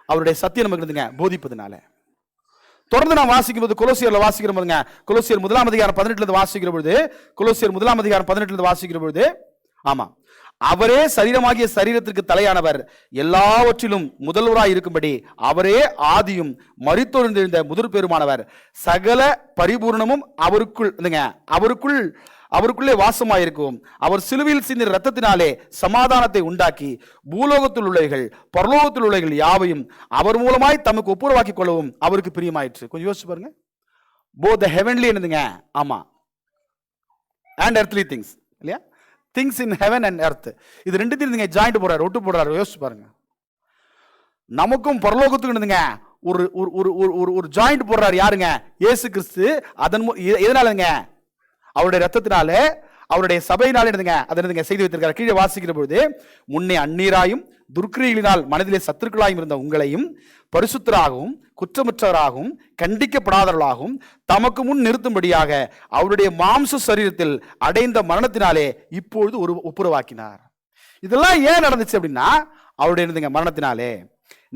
அவருடைய சத்தியம் நமக்கு இருந்துங்க போதிப்பதனால. தொடர்ந்து நாம் வாசிக்கும் போது கொலோசியர்ல வாசிக்கிற போதுங்க, கொலோசியர் 1 அதிகாரம் 18 வாசிக்கிற பொழுது, கொலோசியர் 1 அதிகாரம் 18 வாசிக்கிற பொழுது ஆமா அவரே சரீரமாகிய சரீரத்திற்கு தலையானவர், எல்லாவற்றிலும் முதல்வராய் இருக்கும்படி அவரே ஆதியும் மரித்தொழுந்திருந்த முதற் பெருமானவர், சகல பரிபூர்ணமும் அவருக்குள்ளே வாசமாயிருக்கும். அவர் சிலுவையில் சிந்தின இரத்தத்தினாலே சமாதானத்தை உண்டாக்கி பூலோகத்தில் உள்ளவைகள் பரலோகத்தில் உள்ளவைகள் யாவையும் அவர் மூலமாய் தமக்கு ஒப்புரவாக்கி கொள்ளவும் அவருக்கு பிரியமாயிற்று. கொஞ்சம் யோசிச்சு பாருங்க. both the heavenly என்னதுங்க ஆமா and earthly things இல்லையா, things in heaven and earth, இது ரெண்டுத்தையும் நீங்க ஜாயிண்ட் போடுறாரு, ஒட்டு போடுறாரு. யோசிச்சு பாருங்க. நமக்கும் பரலோகத்துக்கு என்னதுங்க ஒரு ஒரு ஒரு ஒரு ஜாயிண்ட் போடுறாரு. யாருங்க? இயேசு கிறிஸ்து. எதனாலங்க? அவருடைய ரத்தத்தினால, அவருடைய சபையினால அதை செய்து வைத்திருக்காரு. கீழே வாசிக்கிற பொழுது, முன்னே அந்நீராயும் துர்க்கிரிகளினால் மனதிலே சத்துருக்களாயும் இருந்த உங்களையும் பரிசுத்தராகவும் குற்றமற்றவராகவும் கண்டிக்கப்படாதவர்களாகவும் தமக்கு முன் நிறுத்தும்படியாக அவருடைய மாம்ச சரீரத்தில் அடைந்த மரணத்தினாலே இப்பொழுது ஒரு ஒப்புரவாக்கினார். இதெல்லாம் ஏன் நடந்துச்சு அப்படின்னா, அவருடைய மரணத்தினாலே.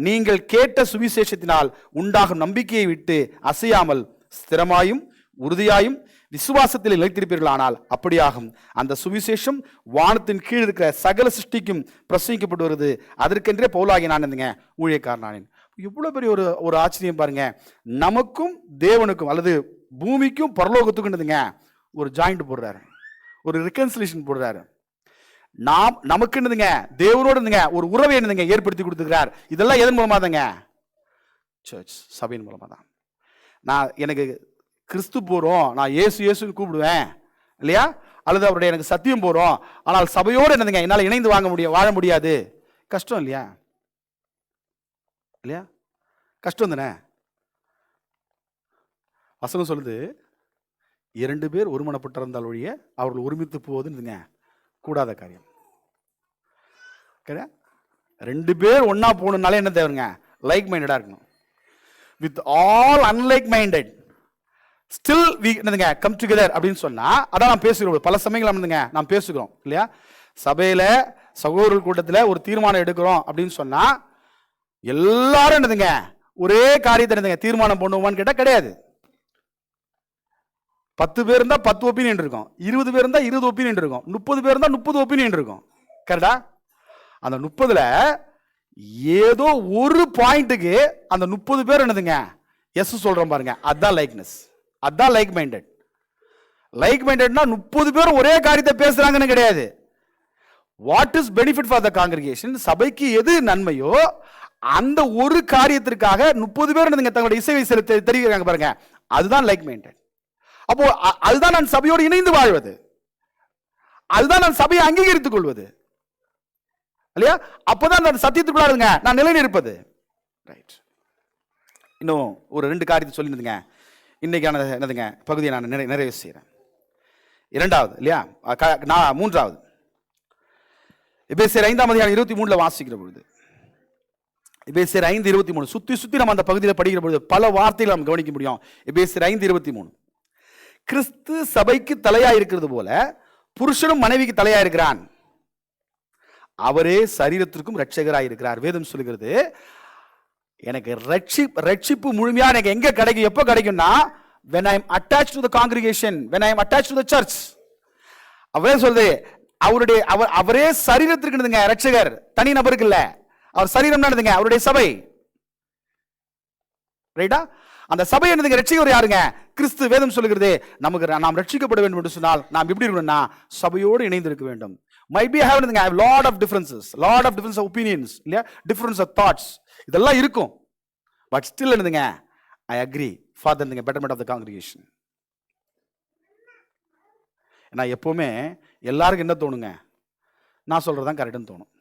நீங்கள் கேட்ட சுவிசேஷத்தினால் உண்டாகும் நம்பிக்கையை விட்டு அசையாமல் ஸ்திரமாயும் உறுதியாயும் விசுவாசத்தில் நிலைத்திருப்பீர்களானால் அப்படியாகும். அந்த சுவிசேஷம் வானத்தின் கீழ் இருக்கிற சகல சிருஷ்டிக்கும் பிரசங்கிக்கப்பட்டு வருது. அதற்கென்றே பவுலாகி நான் ஊழியக்காரனானேன். இவ்வளவு பெரிய ஒரு ஆச்சரியம் பாருங்க. நமக்கும் தேவனுக்கும் அல்லது பூமிக்கும் பரலோகத்துக்கும் ஒரு ஜாயிண்ட் போடுறாரு, ஒரு ரிகன்சிலேஷன் போடுறாரு. நமக்கு தேவனோடு ஒரு உறவை ஏற்படுத்தி கொடுத்துக்கிறார். இதெல்லாம் எதன் மூலமா தாங்க? சர்ச், சபையின் மூலமா தான். எனக்கு கிறிஸ்து போறோம், நான் இயேசுன்னு கூப்பிடுவேன் இல்லையா? அல்லது அவருடைய எனக்கு சத்தியம் போறோம், ஆனால் சபையோடு என்னால் இணைந்து வாழ முடியாது. கஷ்டம் இல்லையா? இல்லையா? கஷ்டம் தானே. வசனம் சொல்லுது, 2 பேர் ஒருமனப்பட்டிருந்தால் ஒழிய அவர்கள் ஒருமித்து போவதுன்னு கூடாத காரியம். 2 பேர் ஒன்னா போகணும்னாலே என்ன தேவைங்க? லைக் மைண்டடா இருக்கணும். With all unlike minded still we come together அப்படின்னு சொன்னா, அதான் நான் பேசுகிறோம். பல சமயங்கள் நாம் பேசுகிறோம் இல்லையா? சபையில சகோதரர்கள் கூட்டத்தில் ஒரு தீர்மானம் எடுக்கிறோம் அப்படின்னு சொன்னா, எல்லாரும் ஒரே காரியத்தை தீர்மானம் பண்ணுவோமான்னு கேட்டா கிடையாது. 10 பேர் இருந்தா 10 ஒப்பீனியன் இருக்கும், 20 பேர் இருந்தா 20 ஒப்பீனியன் இருக்கும், 30 பேர் இருந்தா 30 ஒப்பீனியன் இருக்கும். கரெக்டா? அந்த 30ல ஏதோ ஒரு பாயிண்ட்டுக்கு அந்த 30 பேர் எஸ் சொல்றோம் பாருங்க. அதான் லைக்னஸ், அதான் லைக் மைண்டட். லைக் மைண்டட்னா 30 பேரும் ஒரே காரியத்தை பேசுறாங்கன்னு கிடையாது. What is benefit for the congregation? சபைக்கு எது நன்மையோ அந்த ஒரு காரியத்திற்காக 30 பேர் தங்களுடைய இசைவை தெரிவிக்கிறாங்க பாருங்க. அதுதான் லைக் மைண்டட். அப்போ அதுதான் நான் சபையோடு இணைந்து வாழ்வது, அதுதான் நான் சபையை அங்கீகரித்துக் கொள்வது இல்லையா? அப்பதான் அந்த சத்தியத்துக்குள்ள நான் நிலைநிற்பது. ரைட். இன்னும் ஒரு 2 காரியத்தை சொல்லிருந்துங்க. இன்னைக்கான பகுதியை நான் நிறைவு செய்கிறேன். 2வது இல்லையா? 3வது எபேசியர் 5ஆம் அதிகாரம் 23 வாசிக்கிற பொழுது, எபேசியர் 5:23 சுத்தி நம்ம அந்த பகுதியில் படிக்கிற பொழுது பல வார்த்தைகளை நம்ம கவனிக்க முடியும். எபேசியர் 5:23 கிறிஸ்து சபைக்கு தலையா இருக்கிறது போல புருஷனும் மனைவிக்கு தலையா இருக்கிறான், அவரே சரீரத்திற்கும் இரட்சகராய் இருக்கிறார். வேதம் சொல்லுகிறது, எனக்கு ரட்சிப்பு முழுமையா எனக்கு எங்க கிடைக்கும், எப்போ கிடைக்கும்னா, when I am attached to the congregation, when I am attached to the church. அவரே சொல்லுது, அவரே சரீரத்திற்கு இரட்சகர், தனி நபருக்கு இல்ல. அவர் சரீரம் நடந்துங்க, அவருடைய சபை. ரைட்டா? அந்த சபை என்னதுங்க? ரட்சிக்கவர் யாருங்க? கிறிஸ்து. வேதம் சொல்லுகிறது, நாம் ரட்சிக்கப்பட வேண்டும் என்று சொன்னால் நாம் எப்படி இருக்கணும்னா சபையோடு இணைந்து இருக்க வேண்டும். Might be I have lot of differences, lot of difference of opinions, இல்லையா? difference of thoughts, இதெல்லாம் இருக்கும். பட் ஸ்டில் என்னதுங்க? I agree for the betterment of the congregation. நான் எப்பவுமே எல்லாருக்கும் என்ன தோணுங்க? நான் சொல்றதுதான் கரெக்ட்னு தோணும்.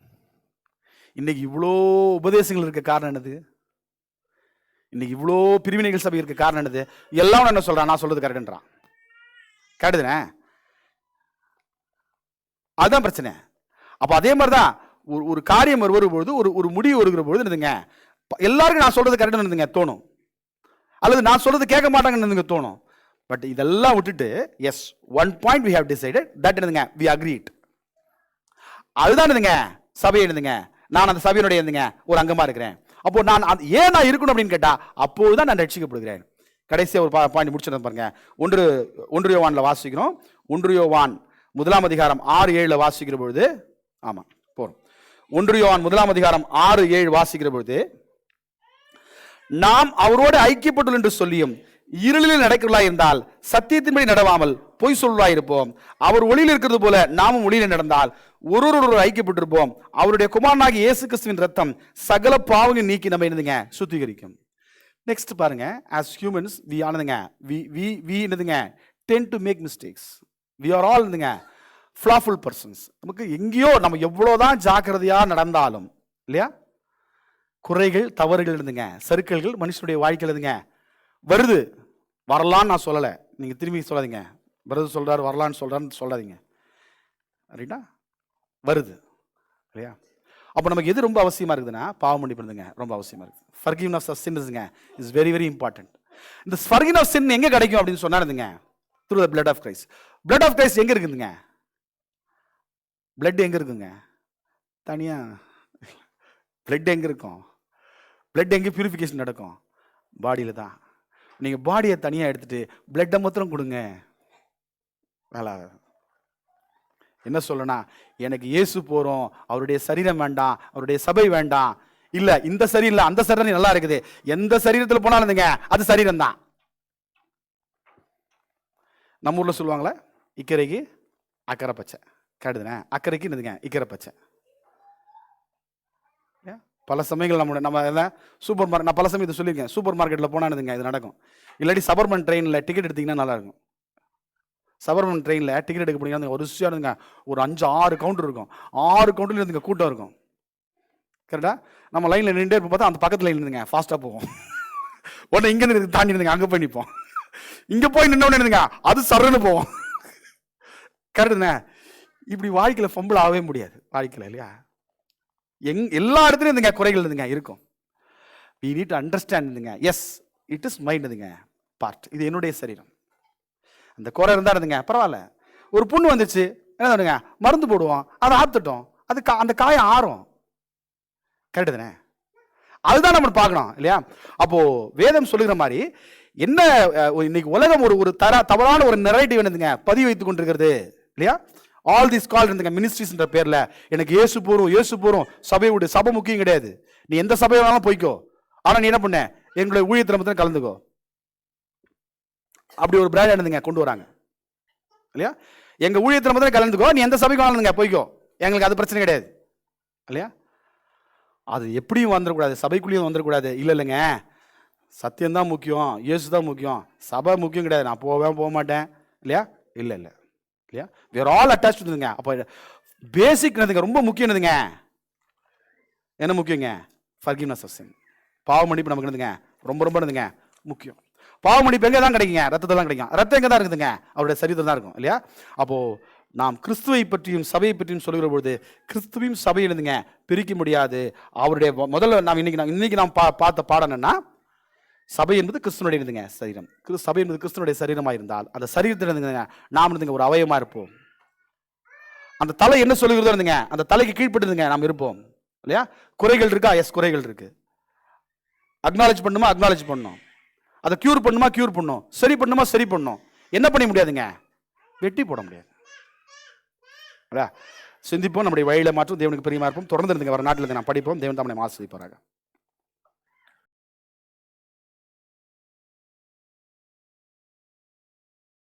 இன்னைக்கு இவ்வளோ உபதேசங்கள் இருக்க காரணம் என்னது? இன்னைக்கு இவ்வளோ பிரிவினைகள் சபை இருக்க காரணம் என்னது? எல்லாம் என்ன சொல்றான்? நான் சொல்றது கரெக்டுன்றான். கரெக்டுதானே? அதுதான் பிரச்சனை. அப்ப அதே மாதிரிதான் ஒரு காரியம் வரும்பொழுது, ஒரு முடிவு வருகிற பொழுது என்னதுங்க? எல்லாருக்கும் நான் சொல்றது கரெக்டுன்னு தோணும், அல்லது நான் சொல்றது கேட்க மாட்டாங்கன்னு தோணும். பட் இதெல்லாம் விட்டுட்டு, yes, one point we have decided that என்னதுங்க? we agreed. அதுதான் என்னதுங்க? சபை என்னதுங்க? நான் அந்த சபையினுடைய ஒரு அங்கமா இருக்கிறேன். அப்போ நான் ஏன் நான் இருக்கணும் அப்படின்னு கேட்டா, அப்போதுதான் நான் ரட்சிக்கப்படுகிறேன். கடைசியா ஒரு பாயிண்ட் முடிச்சிருந்தேன் பாருங்க. 1 யோவான்ல வாசிக்கிறோம். 1 யோவான் 1ஆம் அதிகாரம் 6-7 வாசிக்கிற பொழுது, ஆமா போறோம். 1 யோவான் 1ஆம் அதிகாரம் 6-7 வாசிக்கிற பொழுது, நாம் அவரோடு ஐக்கியப்பட்டுள்ள என்று சொல்லியும் இருளில் நடக்கிறதா இருந்தால் சத்தியத்தின்படி நடவாமல் பொய் சொல்வதாய் இருப்போம். அவர் ஒளியில் இருக்கிறது போல நாமும் ஒளியில் நடந்தால் ஒருவரோடு ஐக்கியப்பட்டிருப்போம். அவருடைய குமாரனாகிய இயேசு கிறிஸ்துவின் ரத்தம் சகல பாவங்களை நீக்கி நம்ம என்னதுங்க? சுத்திகரிக்கும். நெக்ஸ்ட் பாருங்க, as humans we ஆனதுங்க, we என்னதுங்க? tend to make mistakes. we are all flawful persons. நமக்கு எங்கேயோ நம்ம எவ்வளவுதான் ஜாக்கிரதையா நடந்தாலும் இல்லையா, குறைகள், தவறுகள் இருந்துங்க, சறுக்கல்கள் மனுஷனுடைய வாழ்க்கையில் இருந்துங்க வருது. வரலான்னு நான் சொல்லலை, நீங்கள் திரும்பி சொல்லாதீங்க. பிரதர் சொல்கிறார் வரலான்னு சொல்கிறான்னு சொல்லாதீங்க. ரைட்டா? வருது இல்லையா? அப்போ நமக்கு எது ரொம்ப அவசியமாக இருக்குதுன்னா பாவ மன்னிப்பு இருந்துங்க ரொம்ப அவசியமாக இருக்குது. Forgiveness of sin is very very important. இந்த ஃபர்கிவ்னஸ் ஆஃப் சின் எங்கே கிடைக்கும் அப்படின்னு சொன்னாருங்க? Through the blood of Christ. Blood of Christ எங்கே இருக்குதுங்க? பிளட் எங்கே இருக்குங்க? தனியாக பிளட் எங்கே இருக்கும்? பிளட் எங்கே பியூரிஃபிகேஷன் நடக்கும்? பாடியில் தான். நீங்கள் பாடியை தனியாக எடுத்துகிட்டு பிளட்டை மாத்திரம் கொடுங்க, வேலை என்ன சொல்லனா, எனக்கு இயேசு போகிறோம், அவருடைய சரீரம் வேண்டாம், அவருடைய சபை வேண்டாம், இல்லை இந்த சரீரம் அந்த சரீரம் நல்லா இருக்குது, எந்த சரீரத்தில் போனாலும் இருந்துங்க அது சரீரம் தான். நம்ம ஊரில் சொல்லுவாங்களே, இக்கரைக்கு அக்கறை பச்சை, கேடுதுனே, அக்கறைக்கு இருந்துங்க இக்கரை பச்சை. பல சமயங்கள் நம்ம எல்லாம் சூப்பர் மார்க்கெட், நான் பல சமயம் இதை சொல்லியிருக்கேன், சூப்பர் மார்க்கெட்டில் போனானுங்க இது நடக்கும். இல்லாட்டி சபர்பன் ட்ரெயினில் டிக்கெட் எடுத்திங்கன்னா நல்லாயிருக்கும். சபர்பன் ட்ரெயினில் டிக்கெட் எடுக்க போனீங்கன்னா ஒரு விஷயம் இருந்துங்க, ஒரு 5-6 கவுண்டர் இருக்கும், 6 கவுண்டர்ல இருந்துங்க கூட்டம் இருக்கும். கரெக்டாக நம்ம லைனில் நின்றுட்டே இருப்போம், பார்த்தா அந்த பக்கத்தில் இருந்துங்க ஃபாஸ்ட்டாக போவோம். உடனே இங்கேருந்து தாண்டி இருந்துங்க அங்கே போய் நிற்போம், இங்கே போய் நின்னோடனே இருந்துங்க அது சரன்னு போவோம். கரெக்டுண்ணே? இப்படி வாழ்க்கையில் ஃபம்பிள் ஆகவே முடியாது வாழ்க்கையில், இல்லையா? எல்லா இடத்துலையும் இருந்துங்க குறைகள் இருந்துங்க இருக்கும். we need to understand இருந்துங்க, எஸ் இட் இஸ் மைண்ட் இருந்துங்க பார்ட், இது என்னுடைய சரீரம். அந்த குறை இருந்தா இருந்துங்க பரவாயில்ல, ஒரு புண்ணு வந்துச்சு என்ன பண்ணுங்க, மருந்து போடுவோம், அதை ஆத்துட்டோம், அது அந்த காயம் ஆறும். கரெக்டு தானே? அதுதான் நம்ம பார்க்கணும், இல்லையா? அப்போ வேதம் சொல்லுகிற மாதிரி என்ன, இன்னைக்கு உலகம் ஒரு தவறான ஒரு நெரேட்டிவ் என்னதுங்க பதிவு வைத்துக் கொண்டிருக்கிறது, இல்லையா? ஆல் திஸ் கால் இருந்துங்க மினிஸ்ட்ரிஸ்ன்ற பேர்ல எனக்கு இயேசு போறோம் சபையுடைய சபை முக்கியம் கிடையாது, நீ எந்த சபை வேணாலும் போய்க்கோ, ஆனா நீ என்ன பண்ண எங்களுடைய ஊழியத்தில் மட்டும் கலந்துக்கோ, அப்படி ஒரு பிராண்ட் இருந்துங்க கொண்டு வராங்க, இல்லையா? எங்க ஊழியத்தில் மட்டும் கலந்துக்கோ, நீ எந்த சபைக்கு வேணாலுங்க போய்க்கோ, எங்களுக்கு அது பிரச்சனை கிடையாது, இல்லையா? அது எப்படியும் வந்துடக்கூடாது, சபைக்குள்ளேயும் வந்துடக்கூடாது. இல்லைங்க, சத்தியம்தான் முக்கியம், இயேசு தான் முக்கியம், சபை முக்கியம் கிடையாது, நான் போக மாட்டேன், இல்லையா? இல்லை இல்லையா? we are all attached ங்க. அப்போ பேசிக் ரொம்ப முக்கியம் என்னதுங்க, என்ன முக்கியங்க? forgiveness of sin. பாவ மன்னிப்பு நமக்கு என்னதுங்க ரொம்ப ரொம்ப என்னதுங்க முக்கியம். பாவ மன்னிப்பு எங்கே தான் கிடைக்குங்க? ரத்தத்தில் தான் கிடைக்கும். ரத்தம் எங்கே தான் இருக்குதுங்க? அவருடைய சரீரத்தில் தான் இருக்கும், இல்லையா? அப்போ நாம் கிறிஸ்துவை பற்றியும் சபையை பற்றியும் சொல்லுகிற பொழுது கிறிஸ்துவையும் சபையை இருந்துங்க பிரிக்க முடியாது. அவருடைய முதல்ல நாம் இன்னைக்கு நாம் பார்த்த பாடம் என்னன்னா, சபை என்பது கிறிஸ்துவனுடைய இருந்துங்க சரீரம். சபை என்பது கிறிஸ்துவனுடைய சரீரமாக இருந்தால் அந்த சரீரத்தில் இருந்துங்க நாம் இருந்துங்க ஒரு அவயமா இருப்போம். அந்த தலை என்ன சொல்லுகிறதோ இருந்துங்க அந்த தலைக்கு கீழ்பட்டுங்க நாம் இருப்போம், இல்லையா? குறைகள் இருக்கா? எஸ், குறைகள் இருக்கு. அக்னாலேஜ் பண்ணுமா? அக்னாலேஜ் பண்ணணும். அதை கியூர் பண்ணுமா? கியூர் பண்ணும். சரி பண்ணுமா? சரி பண்ணும். என்ன பண்ண முடியாதுங்க? வெட்டி போட முடியாது. சிந்திப்போம், நம்முடைய வழியில மாற்றும் தேவனுக்கு பிரியமா இருப்போம். தொடர்ந்து இருந்துங்க வர நாட்டில் இருந்து நான் படிப்போம். தேவன் நம்மை ஆசீர்வதிப்பாராக.